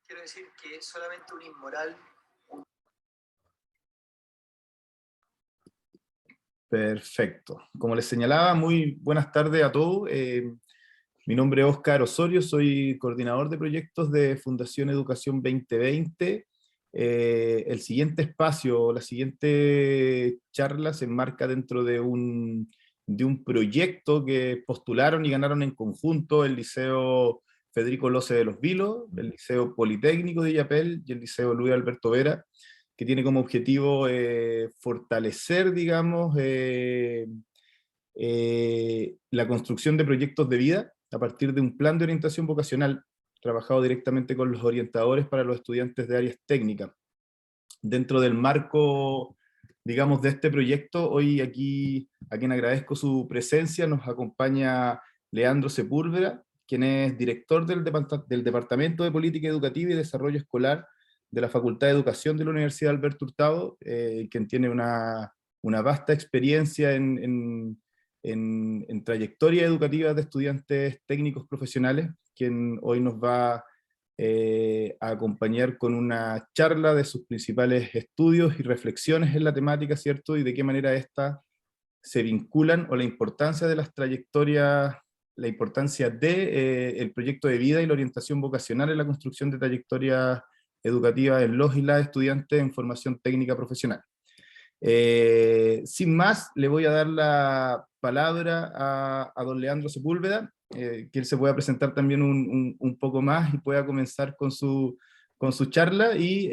quiero decir que solamente un inmoral... Perfecto. Como les señalaba, muy buenas tardes a todos. Mi nombre es Óscar Osorio, soy coordinador de proyectos de Fundación Educación 2020. El siguiente espacio, la siguiente charla se enmarca dentro de un proyecto que postularon y ganaron en conjunto el Liceo Federico Lose de los Vilos, el Liceo Politécnico de Illapel y el Liceo Luis Alberto Vera, que tiene como objetivo fortalecer, digamos, la construcción de proyectos de vida a partir de un plan de orientación vocacional trabajado directamente con los orientadores para los estudiantes de áreas técnicas. Dentro del marco, digamos, de este proyecto, hoy aquí, a quien agradezco su presencia, nos acompaña Leandro Sepúlveda, quien es director del Departamento de Política Educativa y Desarrollo Escolar de la Facultad de Educación de la Universidad Alberto Hurtado, quien tiene una vasta experiencia en trayectoria educativa de estudiantes técnicos profesionales, quien hoy nos va a acompañar con una charla de sus principales estudios y reflexiones en la temática, ¿cierto? Y de qué manera estas se vinculan, o la importancia de las trayectorias, la importancia de el proyecto de vida y la orientación vocacional en la construcción de trayectorias educativas en los y las estudiantes en formación técnica profesional. Sin más, le voy a dar la palabra a don Leandro Sepúlveda, que él se pueda presentar también un poco más y pueda comenzar con su charla, y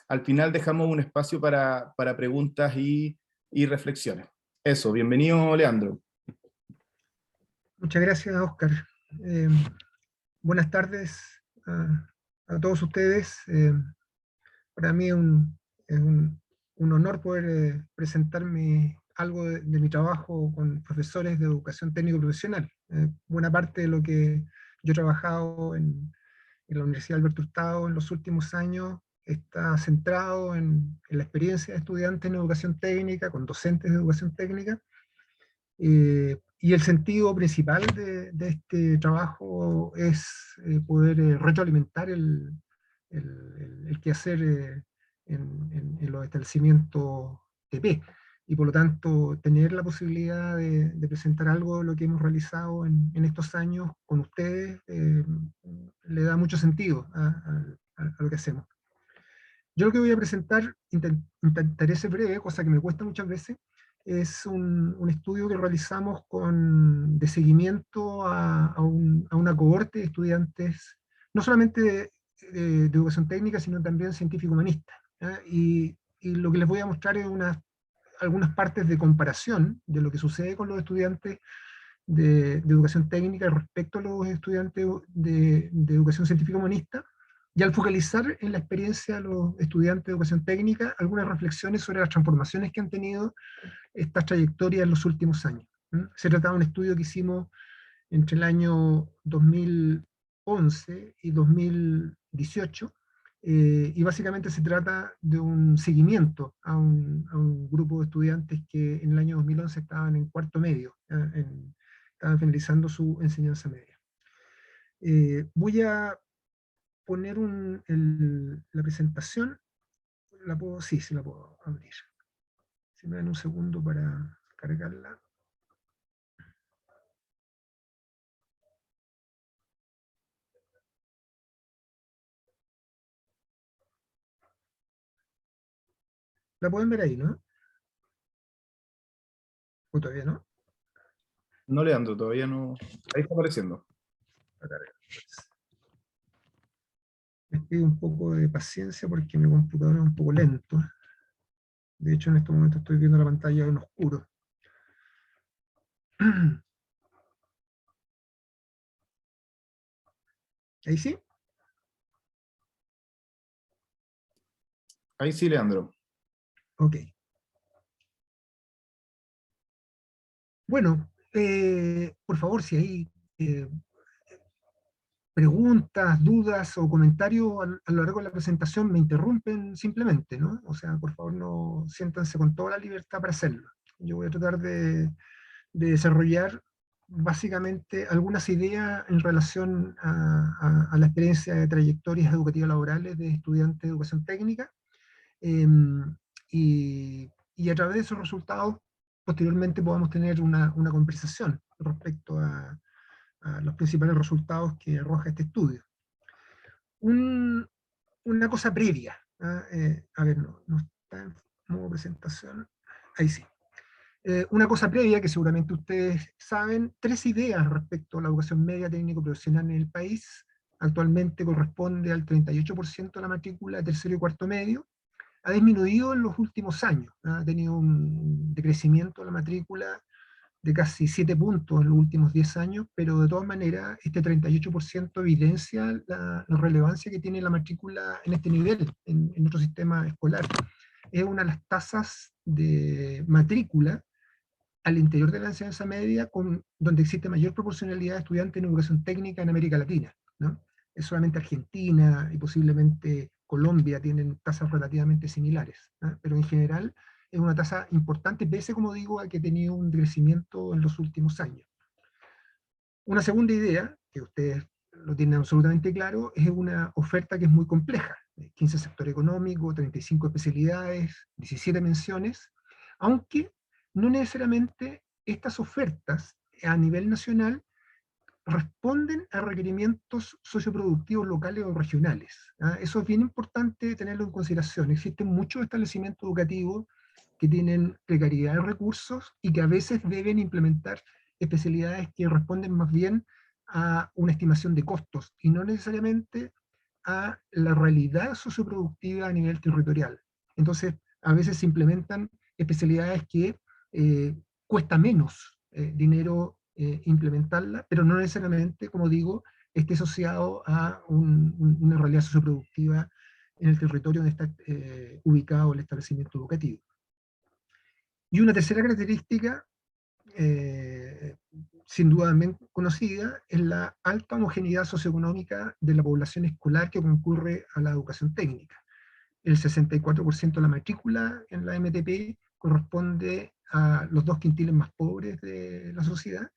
al final dejamos un espacio para preguntas y reflexiones. Eso, bienvenido Leandro. Muchas gracias, Óscar. Buenas tardes a todos ustedes. Para mí es un honor poder presentarme algo de mi trabajo con profesores de educación técnico profesional. Buena parte de lo que yo he trabajado en la Universidad Alberto Hurtado en los últimos años está centrado en la experiencia de estudiantes en educación técnica, con docentes de educación técnica, y el sentido principal de este trabajo es poder retroalimentar el quehacer en los establecimientos TP, y por lo tanto tener la posibilidad de presentar algo de lo que hemos realizado en estos años con ustedes le da mucho sentido a lo que hacemos. Yo lo que voy a presentar, intentaré ser breve, cosa que me cuesta muchas veces, es un estudio que realizamos de seguimiento a una cohorte de estudiantes, no solamente de educación técnica, sino también científico-humanista. Y lo que les voy a mostrar es algunas partes de comparación de lo que sucede con los estudiantes de educación técnica respecto a los estudiantes de educación científico-humanista, y al focalizar en la experiencia de los estudiantes de educación técnica, algunas reflexiones sobre las transformaciones que han tenido estas trayectorias en los últimos años. Se trataba de un estudio que hicimos entre el año 2011 y 2018, y básicamente se trata de un seguimiento a un grupo de estudiantes que en el año 2011 estaban en cuarto medio, estaban finalizando su enseñanza media. Voy a poner la presentación. Sí, la puedo abrir. Si me dan un segundo para cargarla. La pueden ver ahí, ¿no? ¿O todavía no? No, Leandro, todavía no. Ahí está apareciendo. Les pido un poco de paciencia porque mi computador es un poco lento. De hecho, en este momento estoy viendo la pantalla en oscuro. ¿Ahí sí? Ahí sí, Leandro. Ok. Bueno, por favor, si hay preguntas, dudas o comentarios a lo largo de la presentación, me interrumpen simplemente, ¿no? O sea, por favor, no siéntanse con toda la libertad para hacerlo. Yo voy a tratar de desarrollar básicamente algunas ideas en relación a la experiencia de trayectorias educativas laborales de estudiantes de educación técnica, y a través de esos resultados posteriormente podamos tener una conversación respecto a los principales resultados que arroja este estudio. Una cosa previa, a ver, no está en modo presentación, ahí sí. Una cosa previa que seguramente ustedes saben, 3 ideas respecto a la educación media técnico-profesional en el país. Actualmente corresponde al 38% de la matrícula de tercero y cuarto medio. Ha disminuido en los últimos años, ha tenido un decrecimiento de la matrícula de casi 7 puntos en los últimos 10 años, pero de todas maneras este 38% evidencia la relevancia que tiene la matrícula en este nivel, en nuestro sistema escolar. Es una de las tasas de matrícula al interior de la enseñanza media donde existe mayor proporcionalidad de estudiantes en educación técnica en América Latina, ¿no? Es solamente Argentina y posiblemente Colombia tienen tasas relativamente similares, ¿no? Pero en general es una tasa importante, pese, como digo, a que ha tenido un crecimiento en los últimos años. Una segunda idea, que ustedes lo tienen absolutamente claro, es una oferta que es muy compleja. 15 sector económico, 35 especialidades, 17 menciones, aunque no necesariamente estas ofertas a nivel nacional responden a requerimientos socioproductivos locales o regionales. Eso es bien importante tenerlo en consideración. Existen muchos establecimientos educativos que tienen precariedad de recursos y que a veces deben implementar especialidades que responden más bien a una estimación de costos y no necesariamente a la realidad socioproductiva a nivel territorial. Entonces, a veces se implementan especialidades que cuesta menos dinero implementarla, pero no necesariamente, como digo, esté asociado a una realidad socioproductiva en el territorio donde está ubicado el establecimiento educativo. Y una tercera característica, sin duda bien conocida, es la alta homogeneidad socioeconómica de la población escolar que concurre a la educación técnica. El 64% de la matrícula en la MTP corresponde a los 2 quintiles más pobres de la sociedad,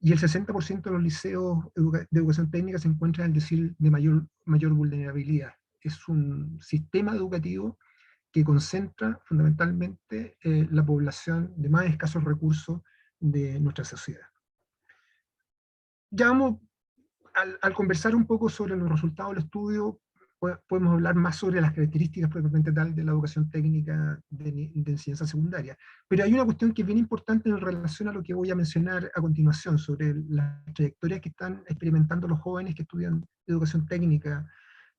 y el 60% de los liceos de educación técnica se encuentran en el decil de mayor vulnerabilidad. Es un sistema educativo que concentra fundamentalmente la población de más escasos recursos de nuestra sociedad. Ya vamos, al conversar un poco sobre los resultados del estudio, podemos hablar más sobre las características propiamente tal de la educación técnica de enseñanza secundaria. Pero hay una cuestión que es bien importante en relación a lo que voy a mencionar a continuación, sobre las trayectorias que están experimentando los jóvenes que estudian educación técnica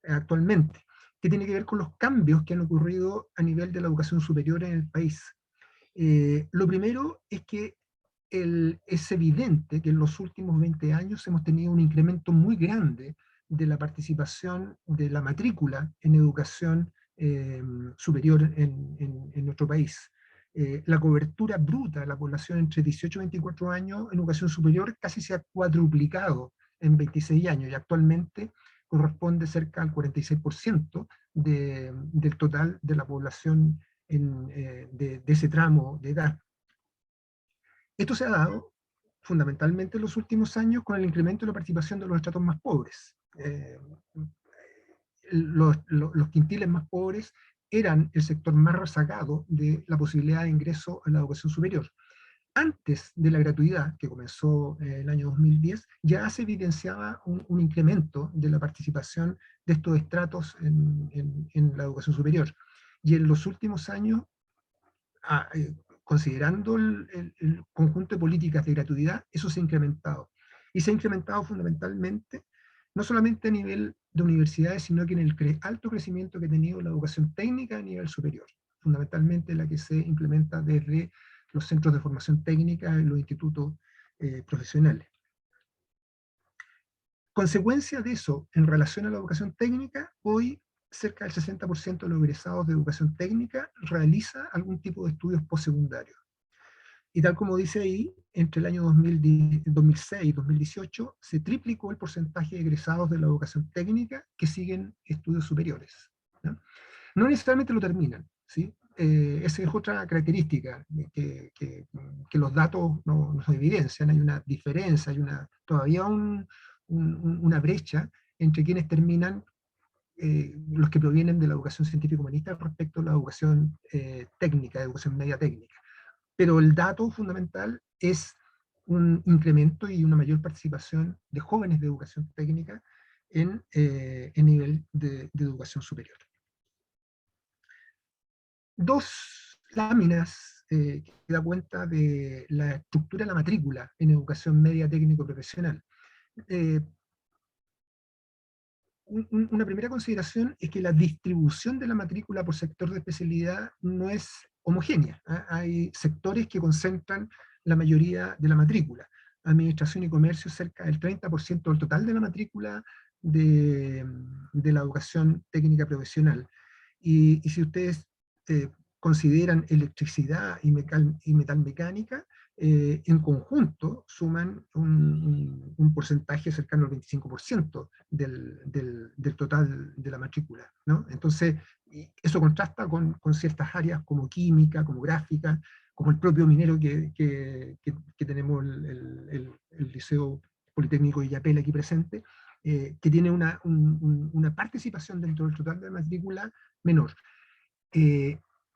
actualmente, que tiene que ver con los cambios que han ocurrido a nivel de la educación superior en el país. Lo primero es que es evidente que en los últimos 20 años hemos tenido un incremento muy grande de la participación de la matrícula en educación superior en nuestro país. La cobertura bruta de la población entre 18 y 24 años en educación superior casi se ha cuadruplicado en 26 años, y actualmente corresponde cerca al 46% del total de la población de ese tramo de edad. Esto se ha dado fundamentalmente en los últimos años con el incremento de la participación de los estratos más pobres. Los quintiles más pobres eran el sector más rezagado de la posibilidad de ingreso a la educación superior. Antes de la gratuidad, que comenzó en el año 2010, ya se evidenciaba un incremento de la participación de estos estratos en la educación superior. Y en los últimos años, considerando el conjunto de políticas de gratuidad, eso se ha incrementado. Y se ha incrementado fundamentalmente, no solamente a nivel de universidades, sino que en el alto crecimiento que ha tenido la educación técnica a nivel superior, fundamentalmente la que se implementa desde los centros de formación técnica y los institutos profesionales. Consecuencia de eso, en relación a la educación técnica, hoy cerca del 60% de los egresados de educación técnica realiza algún tipo de estudios postsecundarios. Y tal como dice ahí, entre el año 2006 y 2018 se triplicó el porcentaje de egresados de la educación técnica que siguen estudios superiores, ¿no? No necesariamente lo terminan, ¿sí? esa es otra característica que los datos nos evidencian. Hay una diferencia, hay todavía una brecha entre quienes terminan, los que provienen de la educación científica humanista respecto a la educación técnica, educación media técnica. Pero el dato fundamental es un incremento y una mayor participación de jóvenes de educación técnica en nivel de educación superior. Dos láminas que da cuenta de la estructura de la matrícula en educación media técnico-profesional. Una primera consideración es que la distribución de la matrícula por sector de especialidad no es homogénea. Hay sectores que concentran la mayoría de la matrícula. Administración y comercio cerca del 30% del total de la matrícula de la educación técnica profesional. Y si ustedes consideran electricidad y metalmecánica, en conjunto suman un porcentaje cercano al 25% del total de la matrícula, ¿no? Entonces, eso contrasta con ciertas áreas como química, como gráfica, como el propio minero que tenemos el Liceo Politécnico de Illapel aquí presente, que tiene una participación dentro del total de la matrícula menor.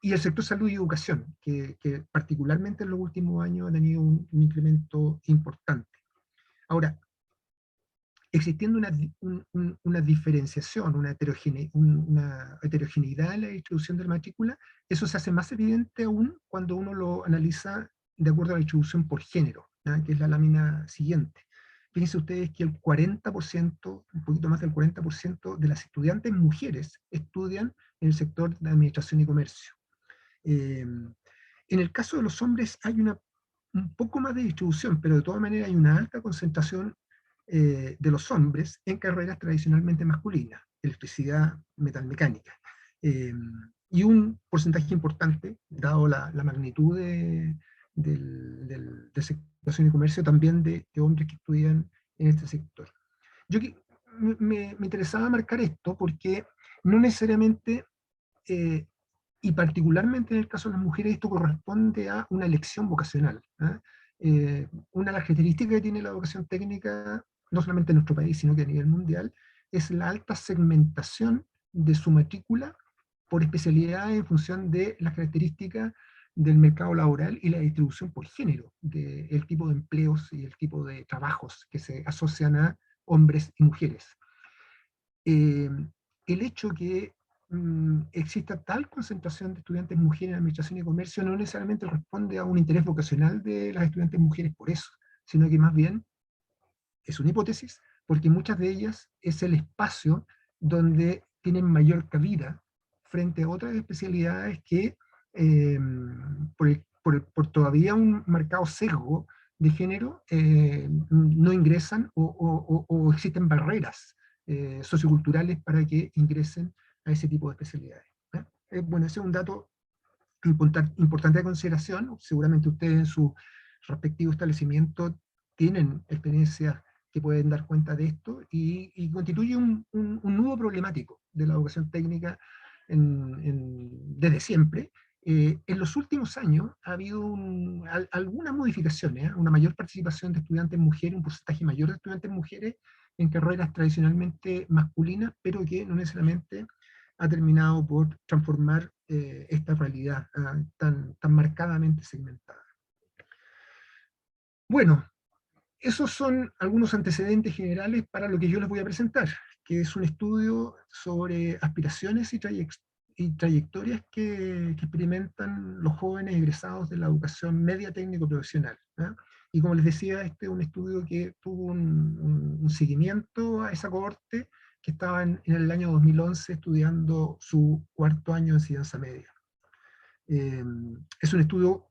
Y el sector salud y educación, que particularmente en los últimos años ha tenido un incremento importante. Ahora, existiendo una diferenciación, una heterogeneidad en la distribución de la matrícula, eso se hace más evidente aún cuando uno lo analiza de acuerdo a la distribución por género, ¿no? Que es la lámina siguiente. Fíjense ustedes que el 40%, un poquito más del 40% de las estudiantes mujeres estudian en el sector de administración y comercio. En el caso de los hombres hay un poco más de distribución, pero de todas maneras hay una alta concentración de los hombres en carreras tradicionalmente masculinas, electricidad, metalmecánica. Y un porcentaje importante, dado la magnitud del sector y comercio, también de hombres que estudian en este sector. Yo me interesaba marcar esto porque no necesariamente y particularmente en el caso de las mujeres esto corresponde a una elección vocacional. Una de las características que tiene la educación técnica, no solamente en nuestro país, sino que a nivel mundial, es la alta segmentación de su matrícula por especialidad en función de las características del mercado laboral y la distribución por género, del tipo de empleos y el tipo de trabajos que se asocian a hombres y mujeres. El hecho que exista tal concentración de estudiantes mujeres en administración y comercio no necesariamente responde a un interés vocacional de las estudiantes mujeres por eso, sino que más bien es una hipótesis, porque muchas de ellas es el espacio donde tienen mayor cabida frente a otras especialidades que por todavía un marcado sesgo de género no ingresan o existen barreras socioculturales para que ingresen a ese tipo de especialidades. Bueno, ese es un dato importante de consideración. Seguramente ustedes en su respectivo establecimiento tienen experiencias que pueden dar cuenta de esto y constituye un nudo problemático de la educación técnica desde siempre. En los últimos años ha habido algunas modificaciones, una mayor participación de estudiantes mujeres, un porcentaje mayor de estudiantes mujeres en carreras tradicionalmente masculinas, pero que no necesariamente ha terminado por transformar esta realidad tan marcadamente segmentada. Bueno, esos son algunos antecedentes generales para lo que yo les voy a presentar, que es un estudio sobre aspiraciones y trayectorias que experimentan los jóvenes egresados de la educación media técnico-profesional. Y como les decía, este es un estudio que tuvo un seguimiento a esa cohorte que estaba en el año 2011 estudiando su cuarto año de enseñanza media. Es un estudio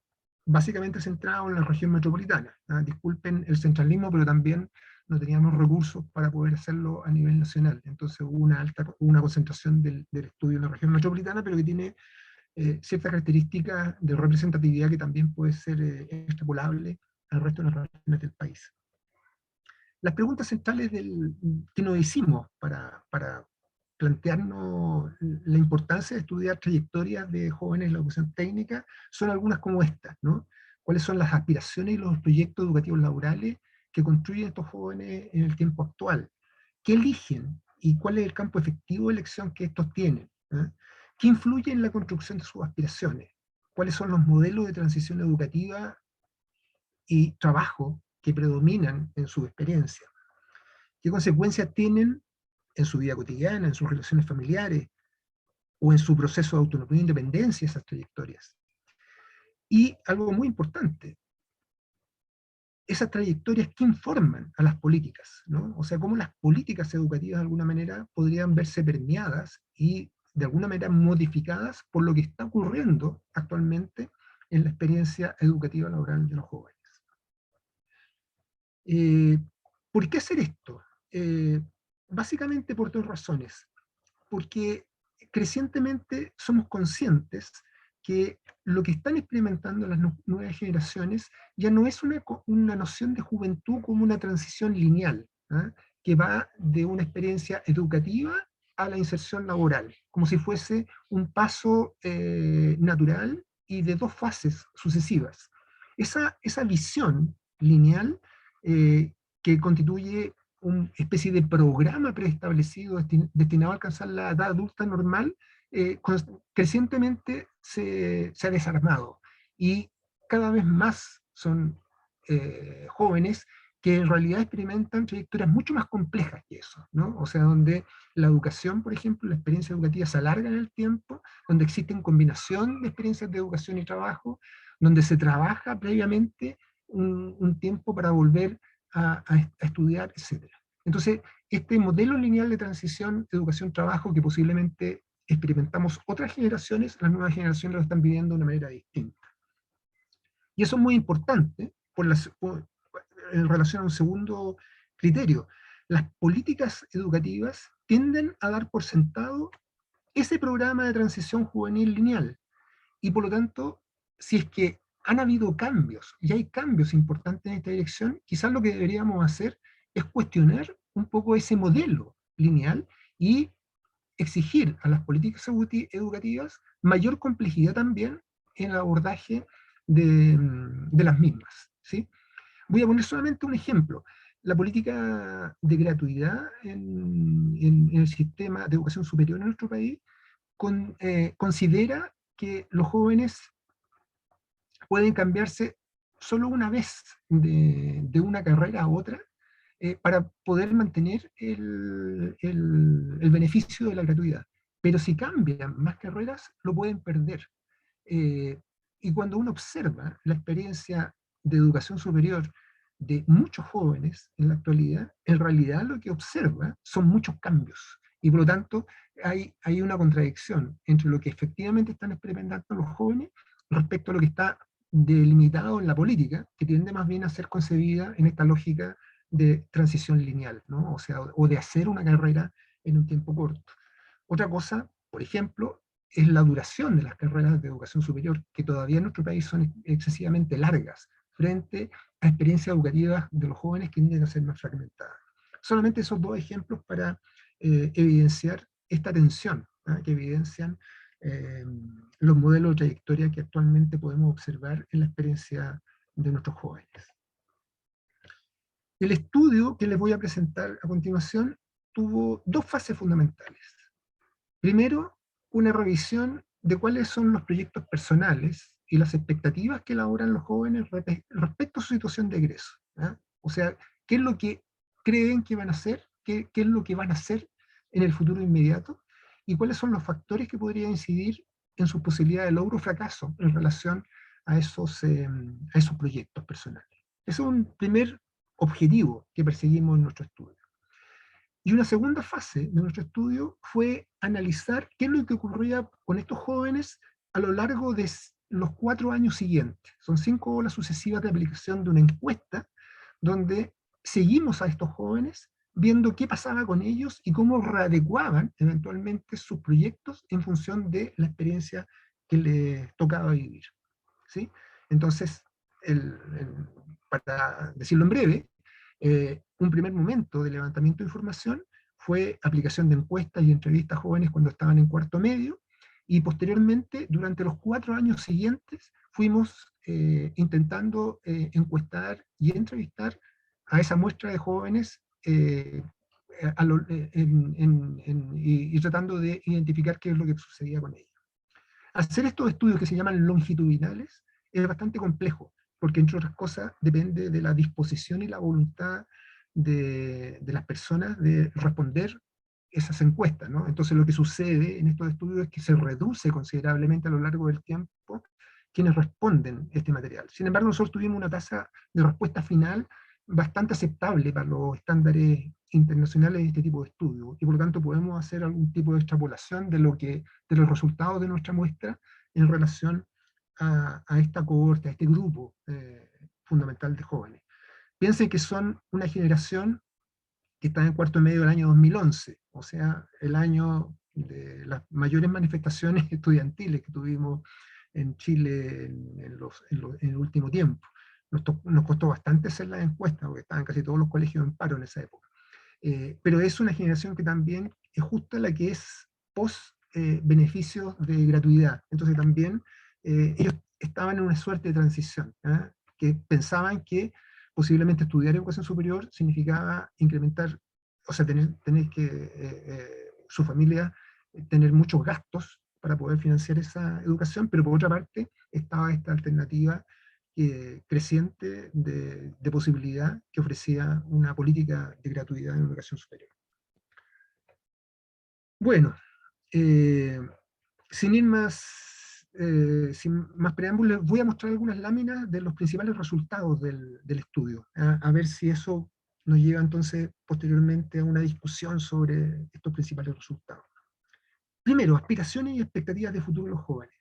básicamente centrado en la región metropolitana. Disculpen el centralismo, pero también no teníamos recursos para poder hacerlo a nivel nacional. Entonces hubo una concentración del estudio en la región metropolitana, pero que tiene ciertas características de representatividad que también puede ser extrapolable al resto de las regiones del país. Las preguntas centrales que nos hicimos para plantearnos la importancia de estudiar trayectorias de jóvenes en la educación técnica son algunas como estas, ¿no? ¿Cuáles son las aspiraciones y los proyectos educativos laborales que construyen estos jóvenes en el tiempo actual? ¿Qué eligen? ¿Y cuál es el campo efectivo de elección que estos tienen? ¿Qué influye en la construcción de sus aspiraciones? ¿Cuáles son los modelos de transición educativa y trabajo que predominan en su experiencia? ¿Qué consecuencias tienen en su vida cotidiana, en sus relaciones familiares, o en su proceso de autonomía e independencia esas trayectorias? Y algo muy importante, esas trayectorias que informan a las políticas, ¿no? O sea, cómo las políticas educativas de alguna manera podrían verse permeadas y de alguna manera modificadas por lo que está ocurriendo actualmente en la experiencia educativa laboral de los jóvenes. ¿Por qué hacer esto? Básicamente por dos razones. Porque crecientemente somos conscientes que lo que están experimentando las nuevas generaciones ya no es una noción de juventud como una transición lineal, ¿ah? Que va de una experiencia educativa a la inserción laboral, como si fuese un paso natural y de dos fases sucesivas. Esa visión lineal que constituye una especie de programa preestablecido destinado a alcanzar la edad adulta normal, crecientemente se ha desarmado. Y cada vez más son jóvenes que en realidad experimentan trayectorias mucho más complejas que eso, ¿no? O sea, donde la educación, por ejemplo, la experiencia educativa se alarga en el tiempo, donde existen combinación de experiencias de educación y trabajo, donde se trabaja previamente un tiempo para volver a estudiar, etc. Entonces, este modelo lineal de transición educación-trabajo que posiblemente experimentamos otras generaciones, las nuevas generaciones lo están viviendo de una manera distinta. Y eso es muy importante en relación a un segundo criterio. Las políticas educativas tienden a dar por sentado ese programa de transición juvenil lineal. Y por lo tanto, si es que han habido cambios, y hay cambios importantes en esta dirección, quizás lo que deberíamos hacer es cuestionar un poco ese modelo lineal y exigir a las políticas educativas mayor complejidad también en el abordaje de las mismas, ¿sí? Voy a poner solamente un ejemplo. La política de gratuidad en el sistema de educación superior en nuestro país considera que los jóvenes pueden cambiarse solo una vez de una carrera a otra para poder mantener el beneficio de la gratuidad. Pero si cambian más carreras, lo pueden perder. Y cuando uno observa la experiencia de educación superior de muchos jóvenes en la actualidad, en realidad lo que observa son muchos cambios. Y por lo tanto, hay una contradicción entre lo que efectivamente están experimentando los jóvenes respecto a lo que está delimitado en la política, que tiende más bien a ser concebida en esta lógica de transición lineal, ¿no? O sea, o de hacer una carrera en un tiempo corto. Otra cosa, por ejemplo, es la duración de las carreras de educación superior, que todavía en nuestro país son excesivamente largas, frente a experiencias educativas de los jóvenes que tienden a ser más fragmentadas. Solamente esos dos ejemplos para evidenciar esta tensión, ¿eh? Que evidencian los modelos de trayectoria que actualmente podemos observar en la experiencia de nuestros jóvenes. El estudio que les voy a presentar a continuación tuvo dos fases fundamentales. Primero, una revisión de cuáles son los proyectos personales y las expectativas que elaboran los jóvenes respecto a su situación de egreso, ¿eh? O sea, qué es lo que creen que van a hacer, qué es lo que van a hacer en el futuro inmediato, y cuáles son los factores que podrían incidir en su posibilidad de logro o fracaso en relación a esos proyectos personales. Ese es un primer objetivo que perseguimos en nuestro estudio. Y una segunda fase de nuestro estudio fue analizar qué es lo que ocurría con estos jóvenes a lo largo de los 4 años siguientes. Son 5 olas sucesivas de aplicación de una encuesta donde seguimos a estos jóvenes viendo qué pasaba con ellos y cómo readecuaban eventualmente sus proyectos en función de la experiencia que les tocaba vivir, ¿sí? Entonces, para decirlo en breve, un primer momento de levantamiento de información fue aplicación de encuestas y entrevistas a jóvenes cuando estaban en cuarto medio, y posteriormente, durante los 4 años siguientes, fuimos intentando encuestar y entrevistar a esa muestra de jóvenes y tratando de identificar qué es lo que sucedía con ellos. Hacer estos estudios que se llaman longitudinales es bastante complejo, porque entre otras cosas depende de la disposición y la voluntad de las personas de responder esas encuestas, ¿no? Entonces lo que sucede en estos estudios es que se reduce considerablemente a lo largo del tiempo quienes responden este material. Sin embargo, nosotros tuvimos una tasa de respuesta final bastante aceptable para los estándares internacionales de este tipo de estudios, y por lo tanto podemos hacer algún tipo de extrapolación de los resultados de nuestra muestra en relación a esta cohorte, a este grupo fundamental de jóvenes. Piensen que son una generación que está en cuarto medio del año 2011, o sea, el año de las mayores manifestaciones estudiantiles que tuvimos en Chile en el último tiempo. Nos costó bastante hacer las encuestas, porque estaban casi todos los colegios en paro en esa época. Pero es una generación que también es justo la que es post beneficios de gratuidad. Entonces también ellos estaban en una suerte de transición, que pensaban que posiblemente estudiar educación superior significaba incrementar, o sea, tener que su familia tener muchos gastos para poder financiar esa educación, pero por otra parte estaba esta alternativa creciente de posibilidad que ofrecía una política de gratuidad en educación superior. Bueno, sin ir sin más preámbulos, voy a mostrar algunas láminas de los principales resultados del estudio, a ver si eso nos lleva entonces posteriormente a una discusión sobre estos principales resultados. Primero, aspiraciones y expectativas de futuro de los jóvenes.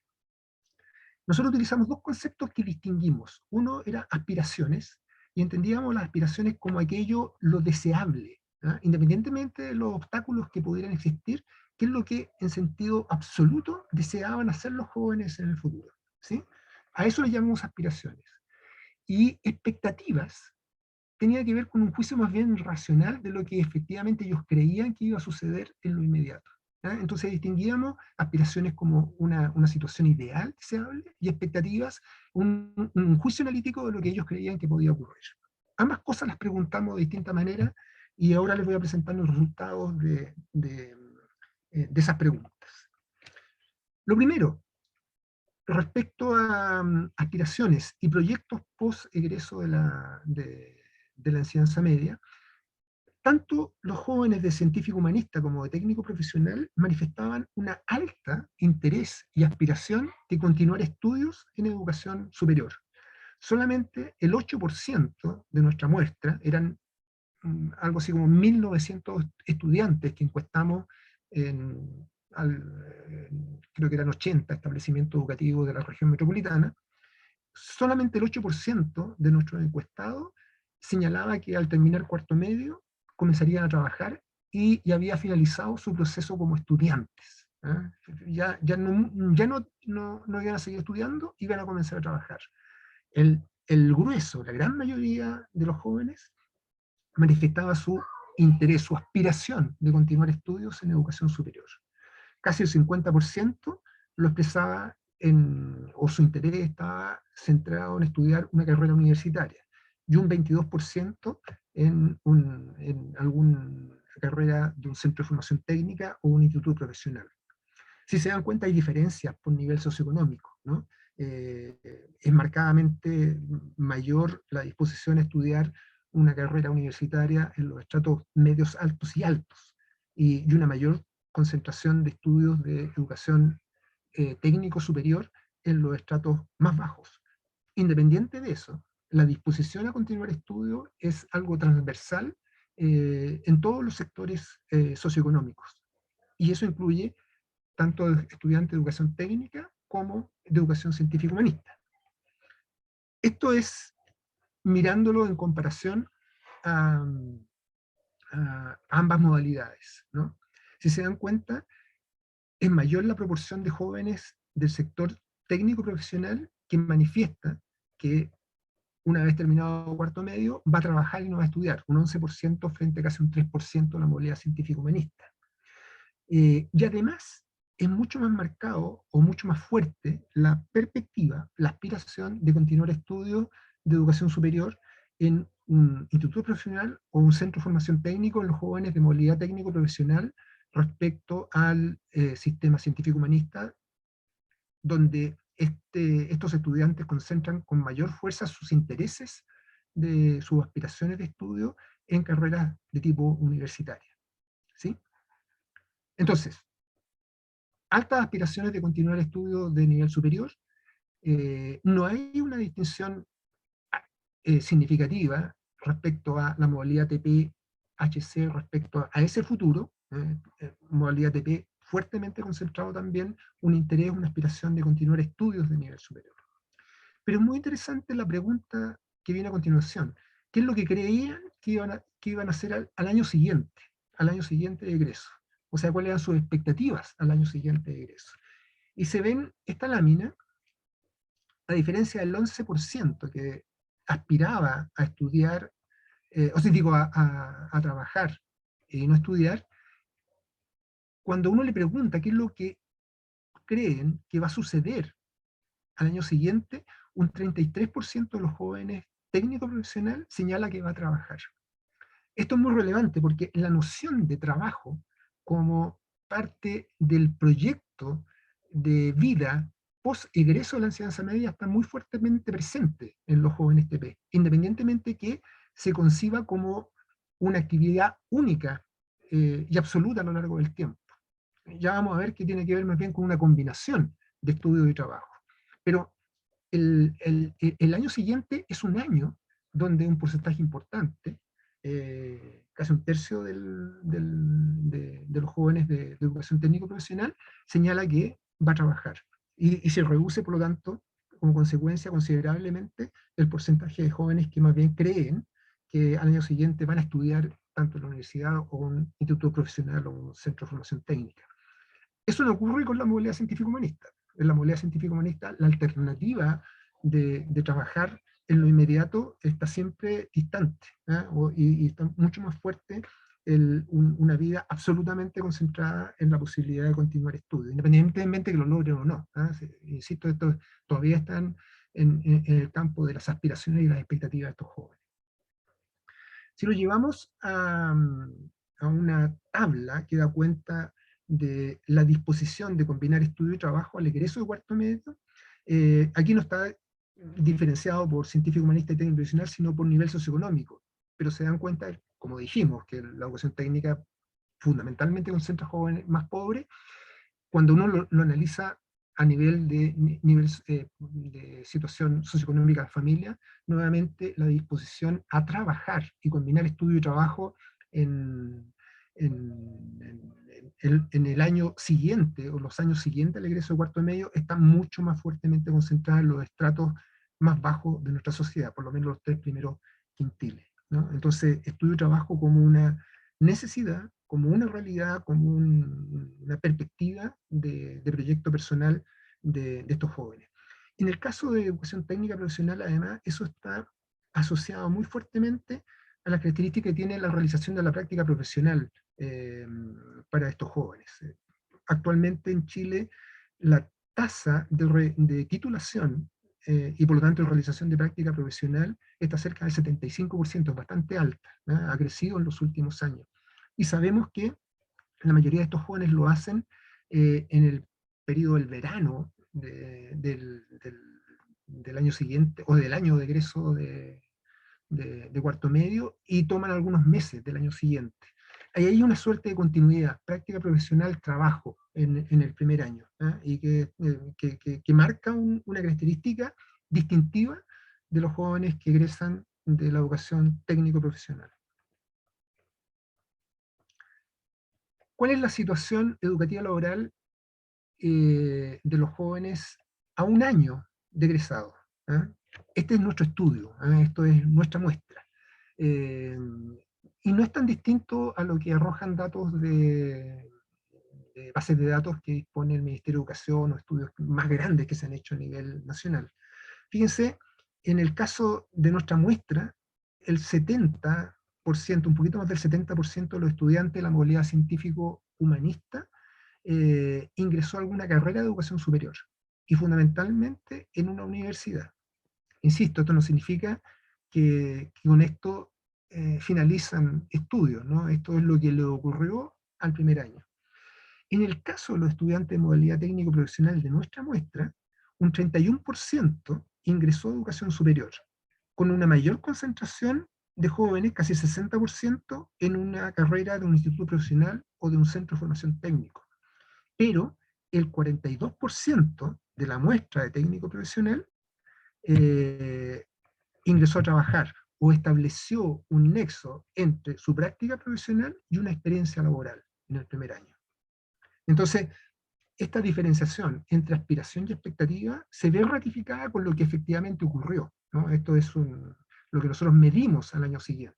Nosotros utilizamos dos conceptos que distinguimos. Uno era aspiraciones, y entendíamos las aspiraciones como aquello lo deseable, independientemente de los obstáculos que pudieran existir, que es lo que en sentido absoluto deseaban hacer los jóvenes en el futuro, ¿sí? A eso le llamamos aspiraciones. Y expectativas tenía que ver con un juicio más bien racional de lo que efectivamente ellos creían que iba a suceder en lo inmediato. Entonces distinguíamos aspiraciones como una situación ideal deseable, y expectativas, un juicio analítico de lo que ellos creían que podía ocurrir. Ambas cosas las preguntamos de distinta manera, y ahora les voy a presentar los resultados de esas preguntas. Lo primero, respecto a aspiraciones y proyectos post-egreso de la enseñanza media, tanto los jóvenes de científico humanista como de técnico profesional manifestaban una alta interés y aspiración de continuar estudios en educación superior. Solamente el 8% de nuestra muestra, eran algo así como 1.900 estudiantes que encuestamos creo que eran 80 establecimientos educativos de la región metropolitana. Solamente el 8% de nuestros encuestados señalaba que al terminar cuarto medio comenzarían a trabajar y había finalizado su proceso como estudiantes. Ya no iban a seguir estudiando, iban a comenzar a trabajar. El grueso, la gran mayoría de los jóvenes manifestaba su interés, su aspiración de continuar estudios en educación superior. Casi el 50% lo expresaba o su interés estaba centrado en estudiar una carrera universitaria, y un 22% en alguna carrera de un centro de formación técnica o un instituto profesional. Si se dan cuenta, hay diferencias por nivel socioeconómico, ¿no? Es marcadamente mayor la disposición a estudiar una carrera universitaria en los estratos medios altos y altos, y una mayor concentración de estudios de educación técnico superior en los estratos más bajos. Independiente de eso, la disposición a continuar estudios es algo transversal en todos los sectores socioeconómicos, y eso incluye tanto de estudiantes de educación técnica como de educación científica humanista. Esto es mirándolo en comparación a ambas modalidades, ¿no? Si se dan cuenta, es mayor la proporción de jóvenes del sector técnico profesional que manifiesta que una vez terminado cuarto medio, va a trabajar y no va a estudiar, un 11% frente a casi un 3% de la movilidad científico-humanista. Y además, es mucho más marcado o mucho más fuerte la perspectiva, la aspiración de continuar estudios de educación superior en un instituto profesional o un centro de formación técnico en los jóvenes de movilidad técnico-profesional respecto al sistema científico-humanista, donde estos estudiantes concentran con mayor fuerza sus intereses de sus aspiraciones de estudio en carreras de tipo universitaria. ¿Sí? Entonces, altas aspiraciones de continuar estudios de nivel superior, no hay una distinción significativa respecto a la modalidad TP-HC, respecto a ese futuro, modalidad TP fuertemente concentrado también un interés, una aspiración de continuar estudios de nivel superior. Pero es muy interesante la pregunta que viene a continuación. ¿Qué es lo que creían que iban a hacer al año siguiente de egreso? O sea, ¿cuáles eran sus expectativas al año siguiente de egreso? Y se ven esta lámina, a diferencia del 11% que aspiraba a estudiar, o sea, digo, a trabajar y no estudiar, cuando uno le pregunta qué es lo que creen que va a suceder al año siguiente, un 33% de los jóvenes técnico profesional señala que va a trabajar. Esto es muy relevante porque la noción de trabajo como parte del proyecto de vida post-egreso de la enseñanza media está muy fuertemente presente en los jóvenes TP, independientemente que se conciba como una actividad única y absoluta a lo largo del tiempo. Ya vamos a ver que tiene que ver más bien con una combinación de estudio y trabajo. Pero el año siguiente es un año donde un porcentaje importante, casi un tercio de los jóvenes de educación técnico profesional, señala que va a trabajar. Y se reduce, por lo tanto, como consecuencia considerablemente, el porcentaje de jóvenes que más bien creen que al año siguiente van a estudiar tanto en la universidad o un instituto profesional o un centro de formación técnica. Eso no ocurre con la movilidad científico-humanista. En la movilidad científico-humanista, la alternativa de trabajar en lo inmediato está siempre distante, y está mucho más fuerte una vida absolutamente concentrada en la posibilidad de continuar estudios, independientemente que lo logren o no. Insisto, esto todavía están en el campo de las aspiraciones y las expectativas de estos jóvenes. Si lo llevamos a una tabla que da cuenta de la disposición de combinar estudio y trabajo al egreso de cuarto medio, aquí no está diferenciado por científico, humanista y técnico profesional, sino por nivel socioeconómico. Pero se dan cuenta, como dijimos, que la educación técnica fundamentalmente concentra jóvenes más pobres. Cuando uno lo analiza a nivel de situación socioeconómica de familia, nuevamente la disposición a trabajar y combinar estudio y trabajo en el año siguiente o los años siguientes al egreso de cuarto medio está mucho más fuertemente concentrada en los estratos más bajos de nuestra sociedad, por lo menos los 3 primeros quintiles, ¿no? Entonces, estudio y trabajo como una necesidad, como una realidad, como una perspectiva de proyecto personal de estos jóvenes. En el caso de educación técnica profesional, además, eso está asociado muy fuertemente a las características que tiene la realización de la práctica profesional para estos jóvenes. Actualmente en Chile, la tasa de titulación y por lo tanto de realización de práctica profesional está cerca del 75%, es bastante alta, ha crecido en los últimos años. Y sabemos que la mayoría de estos jóvenes lo hacen en el periodo del verano del año siguiente, o del año de egreso de cuarto medio, y toman algunos meses del año siguiente. Ahí hay una suerte de continuidad, práctica profesional, trabajo en el primer año, y que marca una característica distintiva de los jóvenes que egresan de la educación técnico-profesional. ¿Cuál es la situación educativa laboral de los jóvenes a un año de egresado? Este es nuestro estudio, esto es nuestra muestra. Y no es tan distinto a lo que arrojan datos de bases de datos que dispone el Ministerio de Educación o estudios más grandes que se han hecho a nivel nacional. Fíjense En el caso de nuestra muestra, el 70%, un poquito más del 70% de los estudiantes de la modalidad científico-humanista ingresó a alguna carrera de educación superior, y fundamentalmente en una universidad. Insisto, esto no significa que con esto finalizan estudios, ¿no? Esto es lo que le ocurrió al primer año. En el caso de los estudiantes de modalidad técnico-profesional de nuestra muestra, un 31% ingresó a educación superior, con una mayor concentración de jóvenes, casi 60%, en una carrera de un instituto profesional o de un centro de formación técnico. Pero el 42% de la muestra de técnico profesional ingresó a trabajar o estableció un nexo entre su práctica profesional y una experiencia laboral en el primer año. Entonces, esta diferenciación entre aspiración y expectativa se ve ratificada con lo que efectivamente ocurrió, ¿no? Esto es lo que nosotros medimos al año siguiente.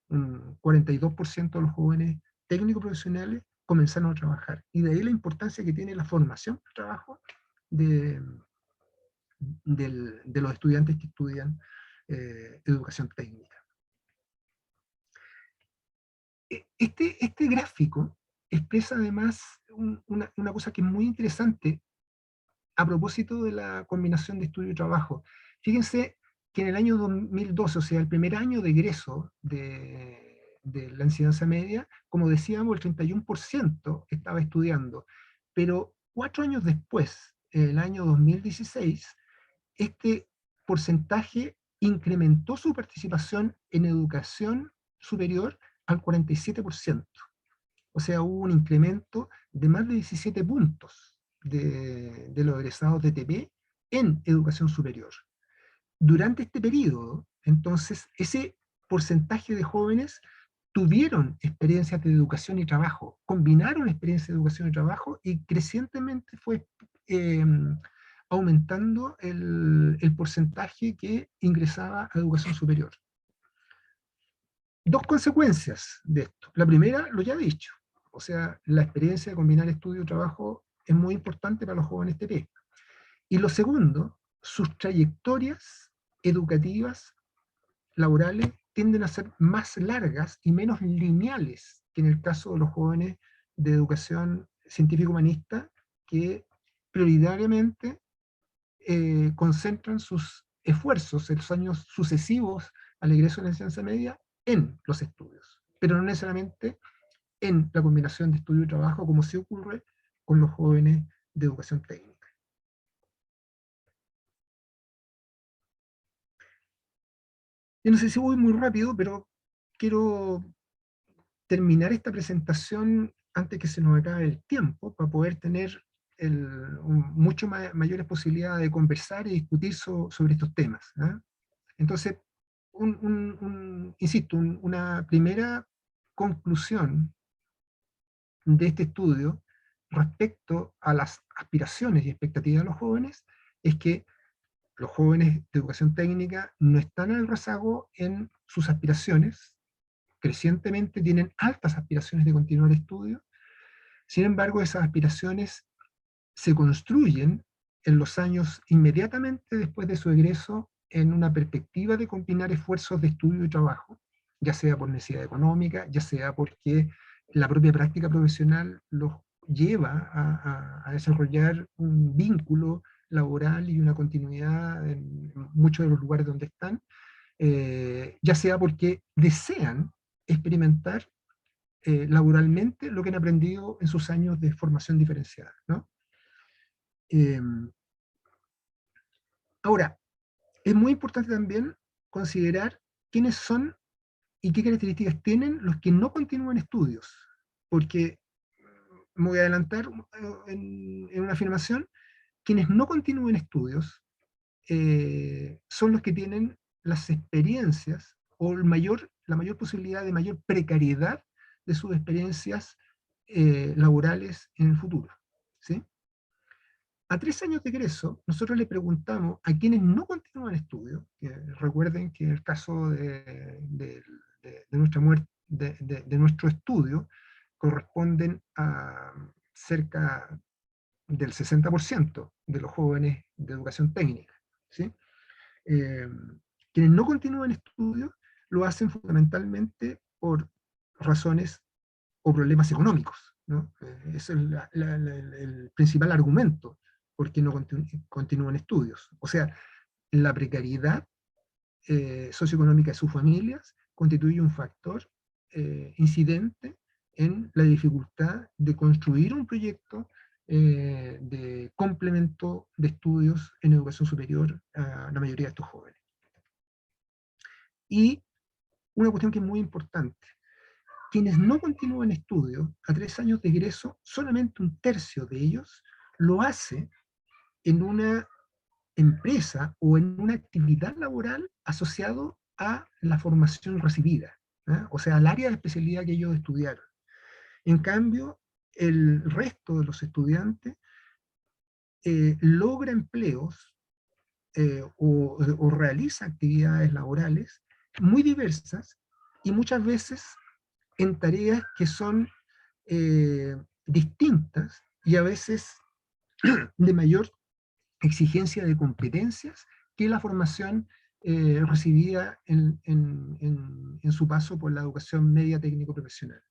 Un 42% de los jóvenes técnicos profesionales comenzaron a trabajar. Y de ahí la importancia que tiene la formación para el trabajo de los estudiantes que estudian educación técnica. Este gráfico expresa además una cosa que es muy interesante a propósito de la combinación de estudio y trabajo. Fíjense que en el año 2012, o sea, el primer año de egreso de la enseñanza media, como decíamos, el 31% estaba estudiando, pero 4 años después, en el año 2016, este porcentaje incrementó su participación en educación superior al 47%. O sea, hubo un incremento de más de 17 puntos de los egresados de TP en educación superior. Durante este periodo, entonces, ese porcentaje de jóvenes tuvieron experiencias de educación y trabajo, combinaron experiencias de educación y trabajo, y crecientemente fue aumentando el porcentaje que ingresaba a educación superior. Dos consecuencias de esto. La primera, lo ya he dicho, o sea, la experiencia de combinar estudio y trabajo es muy importante para los jóvenes TP. Y lo segundo, sus trayectorias educativas, laborales, tienden a ser más largas y menos lineales que en el caso de los jóvenes de educación científico-humanista, que prioritariamente concentran sus esfuerzos en los años sucesivos al egreso de la enseñanza media en los estudios, pero no necesariamente en la combinación de estudio y trabajo, como sí ocurre con los jóvenes de educación técnica. Yo no sé si voy muy rápido, pero quiero terminar esta presentación antes que se nos acabe el tiempo, para poder tener mucho mayores posibilidades de conversar y discutir sobre estos temas, ¿eh? Entonces, insisto, una primera conclusión de este estudio respecto a las aspiraciones y expectativas de los jóvenes es que los jóvenes de educación técnica no están al rezago en sus aspiraciones, crecientemente tienen altas aspiraciones de continuar estudios. Sin embargo, esas aspiraciones se construyen en los años inmediatamente después de su egreso en una perspectiva de combinar esfuerzos de estudio y trabajo, ya sea por necesidad económica, ya sea porque la propia práctica profesional los lleva a desarrollar un vínculo laboral y una continuidad en muchos de los lugares donde están, ya sea porque desean experimentar laboralmente lo que han aprendido en sus años de formación diferenciada, ¿no? Ahora, es muy importante también considerar quiénes son y qué características tienen los que no continúan estudios, porque me voy a adelantar en una afirmación: quienes no continúan estudios son los que tienen las experiencias o la mayor posibilidad de mayor precariedad de sus experiencias laborales en el futuro, ¿sí? A 3 años de egreso, nosotros le preguntamos a quienes no continúan estudios, que recuerden que en el caso de nuestro estudio corresponden a cerca del 60% de los jóvenes de educación técnica, ¿sí? Eh, Quienes no continúan estudios lo hacen fundamentalmente por razones o problemas económicos, ¿no? Ese es el principal argumento por qué no continúan estudios. O sea, la precariedad socioeconómica de sus familias constituye un factor incidente en la dificultad de construir un proyecto de complemento de estudios en educación superior a la mayoría de estos jóvenes. Y una cuestión que es muy importante: quienes no continúan estudios a 3 años de egreso, solamente un tercio de ellos lo hace en una empresa o en una actividad laboral asociado a la formación recibida, ¿eh? O sea, al área de especialidad que ellos estudiaron. En cambio, el resto de los estudiantes logra empleos o realiza actividades laborales muy diversas y muchas veces en tareas que son distintas y a veces de mayor exigencia de competencias que la formación recibida en su paso por la educación media técnico profesional.